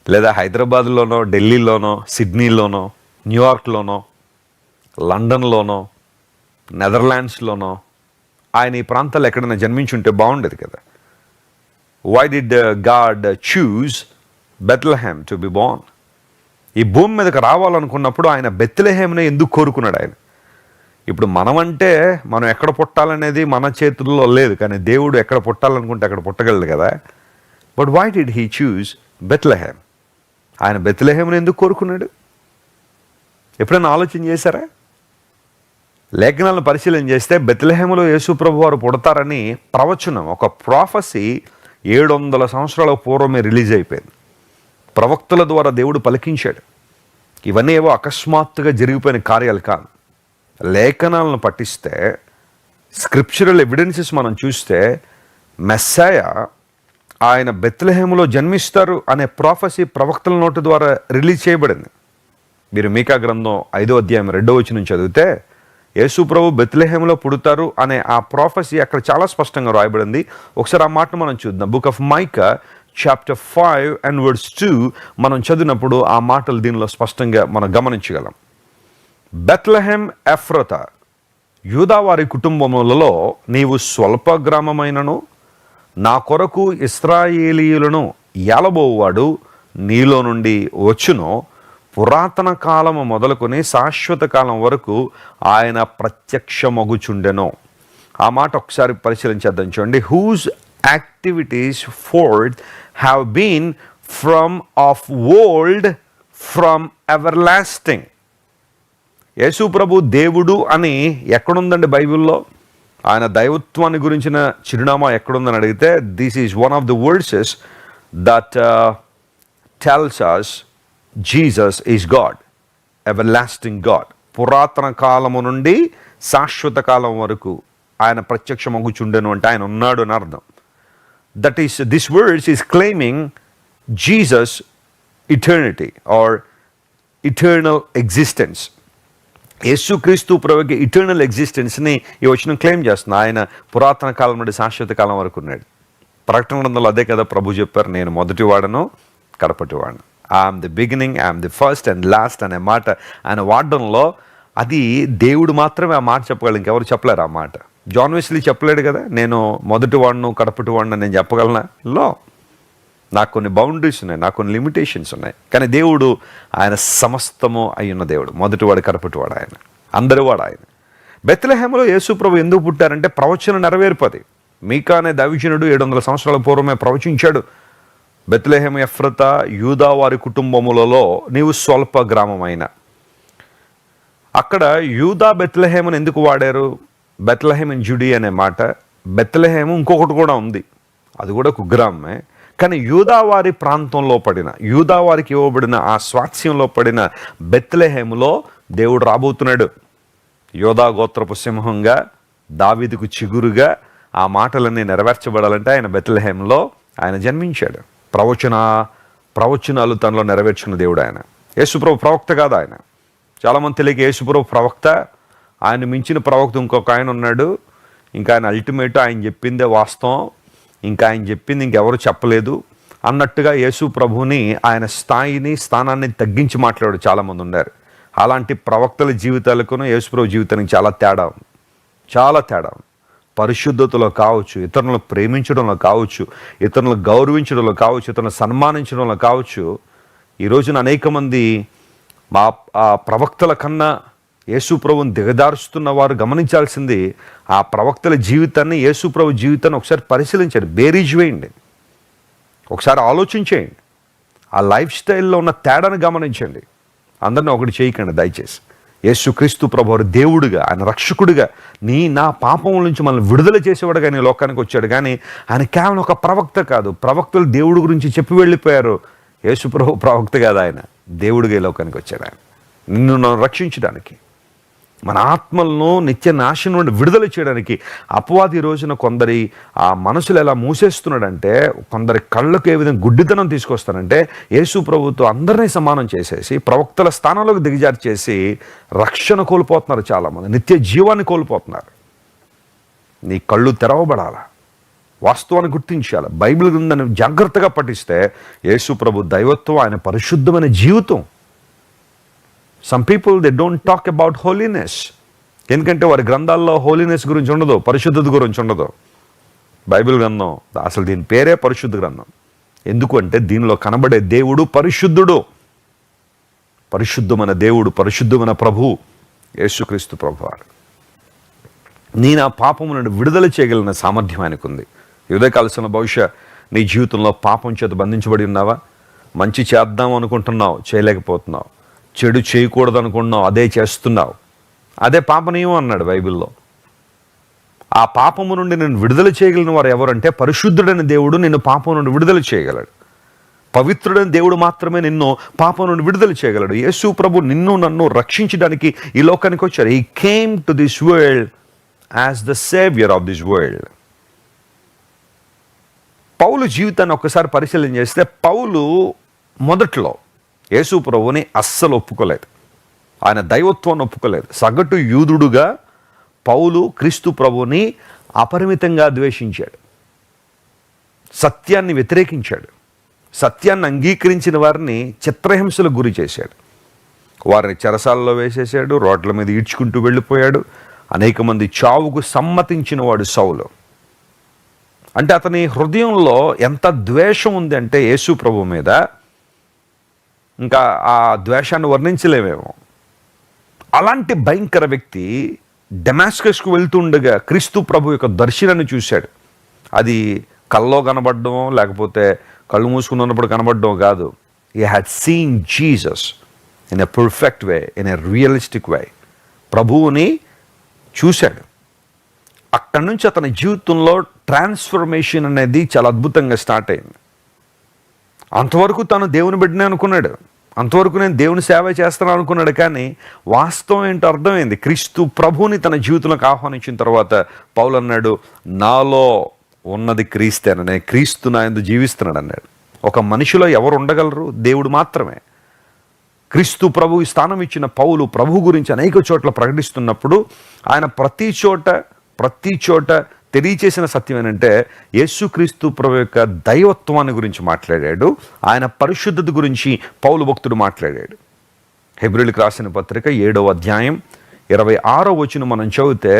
లేదా హైదరాబాద్లోనో, ఢిల్లీలోనో, సిడ్నీలోనో, న్యూయార్క్లోనో, లండన్లోనో, నెదర్లాండ్స్లోనో ఆయన ఈ ప్రాంతాల్లో ఎక్కడైనా జన్మించుంటే బాగుండేది కదా. Why did God choose Bethlehem to be born? ఈ భూమి మీదకి రావాలనుకున్నప్పుడు ఆయన బెత్లెహేమ్ని ఎందుకు కోరుకున్నాడు ఆయన? ఇప్పుడు మనం ఎక్కడ పుట్టాలనేది మన చేతుల్లో లేదు, కానీ దేవుడు ఎక్కడ పుట్టాలనుకుంటే అక్కడ పుట్టగలడు కదా. But why did he choose Bethlehem? ఆయన బెత్లెహేమ్ని ఎందుకు కోరుకున్నాడు? ఎప్పుడైనా ఆలోచన చేశారా? లేఖనాలను పరిశీలన చేస్తే బెత్లెహేములో యేసు ప్రభు వారు పుడతారని ప్రవచనం, ఒక ప్రాఫసీ 700 సంవత్సరాల పూర్వమే రిలీజ్ అయిపోయింది. ప్రవక్తల ద్వారా దేవుడు పలికించాడు. ఇవన్నీ ఏవో అకస్మాత్తుగా జరిగిపోయిన కార్యాలు కాదు. లేఖనాలను పఠిస్తే, స్క్రిప్చరల్ ఎవిడెన్సెస్ మనం చూస్తే, మెస్సాయా ఆయన బెత్లెహేములో జన్మిస్తారు అనే ప్రాఫసీ ప్రవక్తల నోటి ద్వారా రిలీజ్ చేయబడింది. మీరు మీకా గ్రంథం 5వ అధ్యాయం 2వ వచనం చదివితే యేసు ప్రభు బెత్లెహేములో పుడతారు అనే ఆ ప్రాఫసీ అక్కడ చాలా స్పష్టంగా రాయబడింది. ఒకసారి ఆ మాట మనం చూద్దాం. Book of mica chapter 5 and verse 2 మనం చదివినప్పుడు ఆ మాటలు దీనిలో స్పష్టంగా మనం గమనించగలం. బెత్లెహేమ్ ఎఫ్రతా, యూదా వారి కుటుంబములలో నీవు స్వల్ప గ్రామమైనను నా కొరకు ఇశ్రాయేలీయులను ఏలబోవాడు నీలో నుండి వచ్చును. పురాతన కాలము మొదలుకొని శాశ్వత కాలం వరకు ఆయన ప్రత్యక్షమగుచుండెను. ఆ మాట ఒకసారి పరిశీలించేద్దాం. చూడండి. Whose activities forth have been from of old, from everlasting. యేసు ప్రభు దేవుడు అని ఎక్కడుందండి బైబిల్లో? ఆయన దైవత్వాన్ని గురించిన చిరునామా ఎక్కడుందని అడిగితే this is one of the verses that tells us Jesus is God, everlasting God. పురాతన కాలము నుండి శాశ్వత కాలం వరకు ఆయన ప్రత్యక్షమగుచుండెను అంటే ఆయన ఉన్నాడు అని అర్థం. That is this words is claiming Jesus eternity or eternal existence. యేసుక్రీస్తు ప్రభుకి ఇటర్నల్ ఎగ్జిస్టెన్స్ని ఈ వచనం క్లెయిమ్ చేస్తుంది. ఆయన పురాతన కాలం నుండి శాశ్వత కాలం వరకు ఉన్నాడు. ప్రకటన గ్రంథంలో అదే కదా ప్రభు చెప్పారు, నేను మొదటి వాడను కడపటి వాడను. I'm the beginning, I'm the first and last అనే మాట ఆయన వాడడంలో అది దేవుడు మాత్రమే ఆ మాట చెప్పగలరు, ఇంకెవరు చెప్పలేరు ఆ మాట. జాన్ వెస్లీ చెప్పలేడు కదా, నేను మొదటి వాడను కడపటి వాడను నేను చెప్పగలనా? నాకు కొన్ని బౌండరీస్ ఉన్నాయి, నాకు కొన్ని లిమిటేషన్స్ ఉన్నాయి. కానీ దేవుడు ఆయన సమస్తము అయ్యున్న దేవుడు, మొదటివాడు కడపటివాడు ఆయన, అందరివాడు ఆయన. బెత్లెహేములో యేసు ప్రభు ఎందుకు పుట్టారంటే ప్రవచనం నెరవేర్పది. మీకా అనే దైవజనుడు 700 సంవత్సరాల పూర్వమే ప్రవచించాడు. బెత్లెహేము ఎఫ్రతా, యూదా వారి కుటుంబములలో నీవు స్వల్ప గ్రామమైన. అక్కడ యూదా బెత్లెహేమును ఎందుకు వాడారు? బెత్లెహేమ్ ఇన్ జుడి అనే మాట. బెత్లెహేము ఇంకొకటి కూడా ఉంది, అది కూడా కుగ్రామమే. కానీ యూదావారి ప్రాంతంలో పడిన, యూదావారికి ఇవ్వబడిన ఆ స్వాస్థ్యంలో పడిన బెత్లెహేములో దేవుడు రాబోతున్నాడు. యోధా గోత్రపు సింహంగా, దావీదుకు చిగురుగా ఆ మాటలన్నీ నెరవేర్చబడాలంటే ఆయన బెత్లెహేములో ఆయన జన్మించాడు. ప్రవచనాలు తనలో నెరవేర్చుకున్న దేవుడు ఆయన. యేసుప్రభు ప్రవక్త కాదు ఆయన. చాలామంది తెలియక యేసుప్రభు ప్రవక్త, ఆయన మించిన ప్రవక్త ఇంకొక ఆయన ఉన్నాడు, ఇంకా ఆయన అల్టిమేట్, ఆయన చెప్పిందే వాస్తవం, ఇంకా ఆయన చెప్పింది ఇంకెవరు చెప్పలేదు అన్నట్టుగా యేసు ప్రభుని ఆయన స్థానాన్ని తగ్గించి మాట్లాడు చాలామంది ఉన్నారు. అలాంటి ప్రవక్తల జీవితాలకును యేసు ప్రభు జీవితానికి చాలా తేడా. పరిశుద్ధతలో కావచ్చు, ఇతరులను ప్రేమించడంలో కావచ్చు, ఇతరులను గౌరవించడంలో కావచ్చు, ఇతరులను సన్మానించడంలో కావచ్చు. ఈ రోజున అనేక మంది ఆ ప్రవక్తల కన్నా యేసు ప్రభుని దిగదారుస్తున్న వారు గమనించాల్సింది ఆ ప్రవక్తల జీవితాన్ని, యేసు ప్రభు జీవితాన్ని ఒకసారి పరిశీలించండి, బేరీజ్ వేయండి, ఒకసారి ఆలోచించేయండి. ఆ లైఫ్ స్టైల్లో ఉన్న తేడాను గమనించండి. అందరినీ ఒకటి చేయకండి దయచేసి. యేసుక్రీస్తు ప్రభు వారు దేవుడుగా, ఆయన రక్షకుడిగా, నా పాపం నుంచి మనల్ని విడుదల చేసేవాడుగా ఆయన లోకానికి వచ్చాడు. కానీ ఆయన కేవలం ఒక ప్రవక్త కాదు. ప్రవక్తలు దేవుడి గురించి చెప్పి వెళ్ళిపోయారు. యేసు ప్రభు ప్రవక్త కాదు, ఆయన దేవుడిగా ఈ లోకానికి వచ్చాడు. ఆయన నిన్ను రక్షించడానికి, మన ఆత్మలను నిత్య నాశనం నుండి విడుదల చేయడానికి. అపవాది రోజున కొందరి ఆ మనసులు ఎలా మూసేస్తున్నాడంటే, కొందరి కళ్ళకు ఏ విధంగా గుడ్డితనం తీసుకొస్తానంటే, యేసు ప్రభుతో అందరినీ సమానం చేసేసి ప్రవక్తల స్థానంలోకి దిగజారి చేసి రక్షణ కోల్పోతున్నారు. చాలామంది నిత్య జీవాన్ని కోల్పోతున్నారు. నీ కళ్ళు తెరవబడాలా, వాస్తవాన్ని గుర్తించాలి. బైబిల్ గ్రంథాన్ని జాగ్రత్తగా పఠిస్తే యేసు ప్రభు దైవత్వం, ఆయన పరిశుద్ధమైన జీవితం. Some people they don't talk about holiness, ఎందుకంటే వారి గ్రంథాల్లో హోలీనెస్ గురించి ఉండదు, పరిశుద్ధత గురించి ఉండదు. బైబిల్ గ్రంథం అసలు దీని పేరే పరిశుద్ధ గ్రంథం. ఎందుకు అంటే దీనిలో కనబడే దేవుడు పరిశుద్ధుడు. పరిశుద్ధమైన దేవుడు, పరిశుద్ధమైన ప్రభు యేసుక్రీస్తు ప్రభువారు. నేను ఆ పాపము నుండి విడుదల చేయగలిగిన సామర్థ్యం ఆయనకు ఉంది. ఉదయకాలసిన బహుశా నీ జీవితంలో పాపం చేత బంధించబడి ఉన్నావా? మంచి చేద్దాం అనుకుంటున్నావు, చేయలేకపోతున్నావు. చెడు చేయకూడదు అనుకుంటున్నావు, అదే చేస్తున్నావు. అదే పాపనీయం అన్నాడు బైబిల్లో. ఆ పాపము నుండి నేను విడుదల చేయగలిగిన వారు ఎవరంటే పరిశుద్ధుడైన దేవుడు నిన్ను పాపం నుండి విడుదల చేయగలడు. పవిత్రుడైన దేవుడు మాత్రమే నిన్ను పాపం నుండి విడుదల చేయగలడు. యేసు ప్రభు నిన్ను నన్ను రక్షించడానికి ఈ లోకానికి వచ్చారు. He came to this world as the saviour of this world. పౌలు జీవితాన్ని ఒక్కసారి పరిశీలన చేస్తే పౌలు మొదట్లో యేసు ప్రభువుని అస్సలు ఒప్పుకోలేదు. ఆయన దైవత్వాన్ని ఒప్పుకోలేదు. సగటు యూదుడుగా పౌలు క్రీస్తు ప్రభువుని అపరిమితంగా ద్వేషించాడు. సత్యాన్ని వ్యతిరేకించాడు. సత్యాన్ని అంగీకరించిన వారిని చిత్రహింసలకు గురి చేశాడు. వారిని చెరసాలలో వేసేసాడు. రోడ్ల మీద ఈడ్చుకుంటూ వెళ్ళిపోయాడు. అనేక మంది చావుకు సమ్మతించిన వాడు సౌలు. అంటే అతని హృదయంలో ఎంత ద్వేషం ఉంది అంటే యేసు ప్రభు మీద, ఇంకా ఆ ద్వేషాన్ని వర్ణించలేమేమో. అలాంటి భయంకర వ్యక్తి డమాస్కస్కు వెళ్తుండగా క్రీస్తు ప్రభు యొక్క దర్శనాన్ని చూశాడు. అది కల్లో కనబడడం, లేకపోతే కళ్ళు మూసుకుని ఉన్నప్పుడు కనబడడం కాదు. He had seen Jesus in a perfect way, in a realistic way. ప్రభువుని చూశాడు. అక్కడి నుంచి అతని జీవితంలో ట్రాన్స్ఫర్మేషన్ అనేది చాలా అద్భుతంగా స్టార్ట్ అయింది. అంతవరకు తను దేవుని బిడ్డనే అనుకున్నాడు. అంతవరకు నేను దేవుని సేవ చేస్తాను అనుకున్నాడు. కానీ వాస్తవం ఏంటో అర్థమైంది. క్రీస్తు ప్రభువుని తన జీవితంలోకి ఆహ్వానించిన తర్వాత పౌలు అన్నాడు, నాలో ఉన్నది క్రీస్తేనని, నేను క్రీస్తు నా యందు జీవిస్తున్నాడు అన్నాడు. ఒక మనిషిలో ఎవరు ఉండగలరు? దేవుడు మాత్రమే. క్రీస్తు ప్రభు స్థానం ఇచ్చిన పౌలు ప్రభు గురించి అనేక చోట్ల ప్రకటిస్తున్నప్పుడు ఆయన ప్రతి చోట తెలియచేసిన సత్యం ఏంటంటే యేసుక్రీస్తు ప్రభు యొక్క దైవత్వాన్ని గురించి మాట్లాడాడు. ఆయన పరిశుద్ధత గురించి పౌలు భక్తుడు మాట్లాడాడు. హెబ్రీయులకు రాసిన పత్రిక 7వ అధ్యాయం 26వ వచనం మనం చదివితే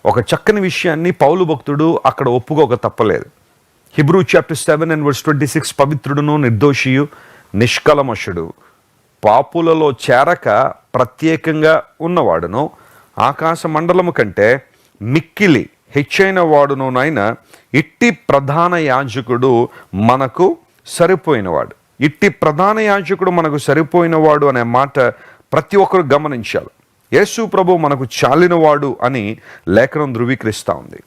ఒక చక్కని విషయాన్ని పౌలు భక్తుడు అక్కడ ఒప్పుకోక తప్పలేదు. హిబ్రూ చాప్టర్ 7:26 పవిత్రుడును నిర్దోషియు నిష్కలమషుడు పాపులలో చేరక ప్రత్యేకంగా ఉన్నవాడును ఆకాశ మండలము కంటే మిక్కిలి హెచ్చైన వాడునైన ఇట్టి ప్రధాన యాజకుడు మనకు సరిపోయినవాడు. ఇట్టి ప్రధాన యాజకుడు మనకు సరిపోయినవాడు అనే మాట ప్రతి ఒక్కరు గమనించాలి. యేసు ప్రభు మనకు చాలినవాడు అని లేఖనం ధృవీకరిస్తూ ఉంది.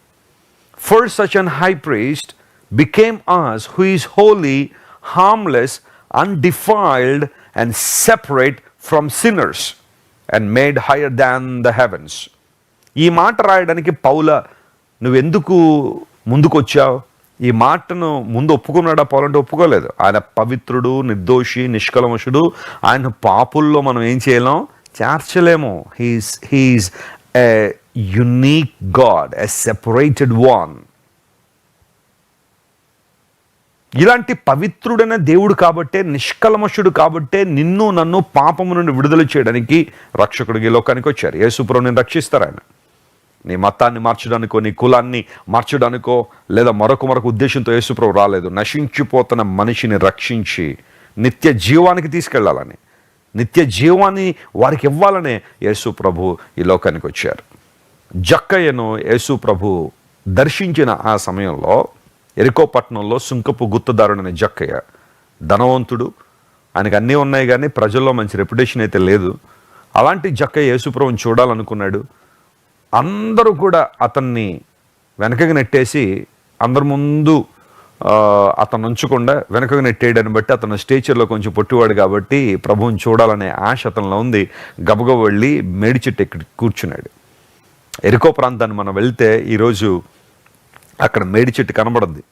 For such an high priest became us who is holy, harmless, undefiled and separate from sinners and made higher than the heavens. ఈ మాట రాయడానికి పౌల నువ్వెందుకు ముందుకు వచ్చావు? ఈ మాటను ముందు ఒప్పుకున్నాడా పౌలంటే? ఒప్పుకోలేదు. ఆయన పవిత్రుడు, నిర్దోషి, నిష్కలమషుడు. ఆయన పాపుల్లో మనం ఏం చేయలేం, చేర్చలేము. He is a unique God, a separated one. ఇలాంటి పవిత్రుడైన దేవుడు కాబట్టే, నిష్కల్మషుడు కాబట్టే నిన్ను నన్ను పాపము నుండి విడుదల చేయడానికి రక్షకుడికి లోకానికి వచ్చారు. యేసుప్రభు నేను రక్షిస్తారు. ఆయన నీ మతాన్ని మార్చడానికో, నీ కులాన్ని మార్చడానికో, లేదా మరొక ఉద్దేశంతో యేసుప్రభు రాలేదు. నశించిపోతున్న మనిషిని రక్షించి నిత్య జీవానికి తీసుకెళ్లాలని, నిత్య జీవాన్ని వారికి ఇవ్వాలనే యేసుప్రభు ఈ లోకానికి వచ్చారు. జక్కయ్యను యేసుప్రభు దర్శించిన ఆ సమయంలో ఎరికో పట్టణంలో సుంకపు గుత్తదారుడైన జక్కయ్య ధనవంతుడు, ఆయనకు అన్నీ ఉన్నాయి కానీ ప్రజల్లో మంచి రెప్యుటేషన్ అయితే లేదు. అలాంటి జక్కయ్య యేసుప్రభుని చూడాలనుకున్నాడు. అందరూ కూడా అతన్ని వెనకగా నెట్టేసి అందరి ముందు అతను ఉంచకుండా వెనకగా నెట్టేయడాన్ని బట్టి అతను స్టేచర్లో కొంచెం పొట్టివాడు కాబట్టి ప్రభువుని చూడాలనే ఆశ అతనిలో ఉంది. గబగబ వెళ్ళి మేడి చెట్టు ఎక్కి కూర్చున్నాడు. ఎరికో ప్రాంతాన్ని మనం వెళ్తే ఈరోజు అక్కడ మేడి చెట్టు కనబడింది.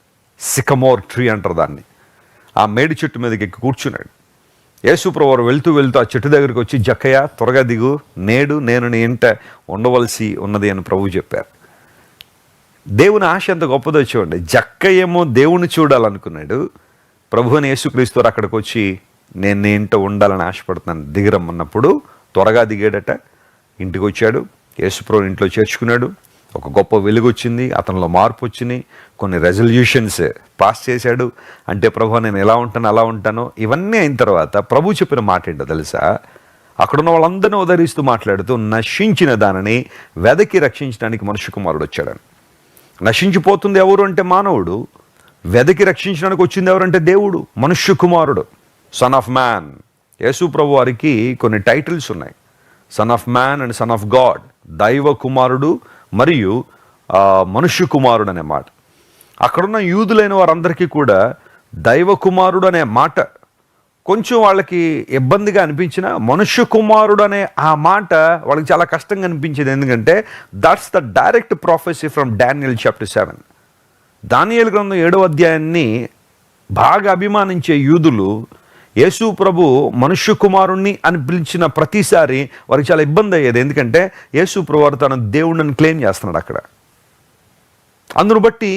సికమోర్ ట్రీ అంటారు దాన్ని. ఆ మేడి చెట్టు మీదకి ఎక్కి కూర్చున్నాడు. యేసుప్రభు వెళ్తూ ఆ చెట్టు దగ్గరికి వచ్చి, జక్కయ్య త్వరగా దిగు, నేడు నేను నీ ఇంట ఉండవలసి ఉన్నది అని ప్రభువు చెప్పారు. దేవుని ఆశ ఎంత గొప్పదో చూడండి. జక్కయ్యేమో దేవుని చూడాలనుకున్నాడు. ప్రభు అని యేసుక్రీస్తు అక్కడికి వచ్చి, నేను నీ ఇంట ఉండాలని ఆశపడుతున్నాను, దిగరమ్మన్నప్పుడు త్వరగా దిగాడట. ఇంటికి వచ్చాడు. యేసుప్రభు ఇంట్లో చేర్చుకున్నాడు. ఒక గొప్ప వెలుగు వచ్చింది, అతనిలో మార్పు వచ్చినాయి, కొన్ని రెజల్యూషన్స్ పాస్ చేశాడు. అంటే ప్రభు నేను ఎలా ఉంటాను అలా ఉంటాను. ఇవన్నీ అయిన తర్వాత ప్రభు చెప్పిన మాట ఏంటో తెలుసా? అక్కడున్న వాళ్ళందరినీ ఉదరిస్తూ మాట్లాడుతూ, నశించిన దానిని వెదకి రక్షించడానికి మనుష్య కుమారుడు వచ్చాడని. నశించిపోతుంది ఎవరు అంటే మానవుడు, వెదకి రక్షించడానికి వచ్చింది ఎవరంటే దేవుడు, మనుష్య కుమారుడు, సన్ ఆఫ్ మ్యాన్. యేసు ప్రభు వారికి కొన్ని టైటిల్స్ ఉన్నాయి, son of man and son of God, దైవ కుమారుడు మరియు మనుష్య కుమారుడు అనే మాట. అక్కడున్న యూదులైన వారందరికీ కూడా దైవ కుమారుడు అనే మాట కొంచెం వాళ్ళకి ఇబ్బందిగా అనిపించిన, మనుష్య కుమారుడు అనే ఆ మాట వాళ్ళకి చాలా కష్టంగా అనిపించేది. ఎందుకంటే that's the direct ప్రొఫెసీ from Daniel chapter 7. దానియేలు గ్రంథం 7వ అధ్యాయాన్ని బాగా అభిమానించే యూదులు యేసు ప్రభు మనుష్య కుమారుణ్ణి అని పిలిచిన ప్రతిసారి వారికి చాలా ఇబ్బంది అయ్యేది. ఎందుకంటే యేసు ప్రభు వారు తన దేవుడిని క్లెయిమ్ చేస్తున్నాడు అక్కడ. అందును బట్టి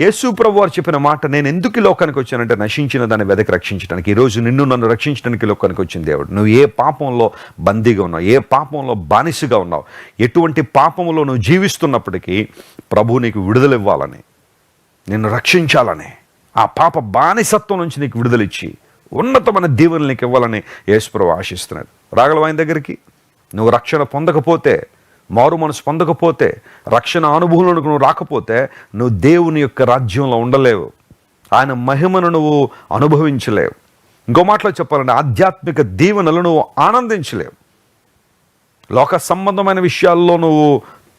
యేసు ప్రభు వారు చెప్పిన మాట, నేను ఎందుకు ఈ లోకానికి వచ్చానంటే నశించిన దాన్ని వెదకి రక్షించడానికి. ఈరోజు నన్ను రక్షించడానికి లోకానికి వచ్చిన దేవుడు. నువ్వు ఏ పాపంలో బందీగా ఉన్నావు, ఏ పాపంలో బానిసగా ఉన్నావు, ఎటువంటి పాపంలో నువ్వు జీవిస్తున్నప్పటికీ ప్రభు నీకు విడుదల ఇవ్వాలని, నిన్ను రక్షించాలని, ఆ పాప బానిసత్వం నుంచి నీకు విడుదలిచ్చి ఉన్నతమైన దీవెనలు నీకు ఇవ్వాలని యేసు ప్రభు ఆశిస్తున్నాడు. రాగలవా ఆయన దగ్గరికి? నువ్వు రక్షణ పొందకపోతే, మారు మనసు పొందకపోతే, రక్షణ అనుభవంలోకి నువ్వు రాకపోతే నువ్వు దేవుని యొక్క రాజ్యంలో ఉండలేవు, ఆయన మహిమను నువ్వు అనుభవించలేవు. ఇంకో మాటలో చెప్పాలంటే ఆధ్యాత్మిక దీవెనలు నువ్వు ఆనందించలేవు. లోక సంబంధమైన విషయాల్లో నువ్వు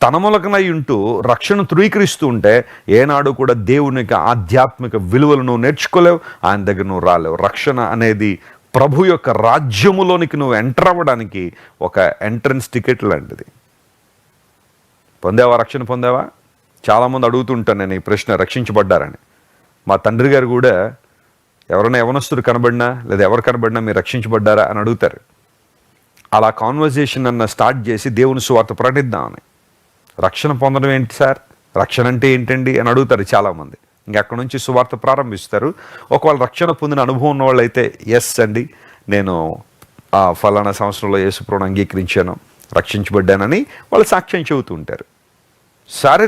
తనములకనై ఉంటూ రక్షణ ధృవీకరిస్తూ ఉంటే ఏనాడు కూడా దేవుని యొక్క ఆధ్యాత్మిక విలువలు నువ్వు నేర్చుకోలేవు, ఆయన దగ్గర నువ్వు రాలేవు. రక్షణ అనేది ప్రభు యొక్క రాజ్యములోనికి నువ్వు ఎంటర్ అవ్వడానికి ఒక ఎంట్రన్స్ టికెట్ లాంటిది. పొందావా? రక్షణ పొందావా? చాలామంది అడుగుతుంటాను నేను ఈ ప్రశ్న, రక్షించబడ్డారని. మా తండ్రి గారు కూడా ఎవరైనా యవనస్తుడు కనబడినా లేదా ఎవరు కనబడినా మీరు రక్షించబడ్డారా అని అడుగుతారు. అలా కాన్వర్జేషన్ అన్న స్టార్ట్ చేసి దేవుని సువార్త ప్రకటిద్దామని. రక్షణ పొందడం ఏంటి సార్, రక్షణ అంటే ఏంటండి అని అడుగుతారు చాలామంది. అక్కడ నుంచి సువార్త ప్రారంభిస్తారు. ఒకవేళ రక్షణ పొందిన అనుభవం ఉన్న వాళ్ళు అయితే ఎస్ అండి, నేను ఫలానా సంవత్సరంలో యేసు ప్రభువుని అంగీకరించాను, రక్షించబడ్డానని వాళ్ళు సాక్ష్యం చెబుతూ ఉంటారు. సరే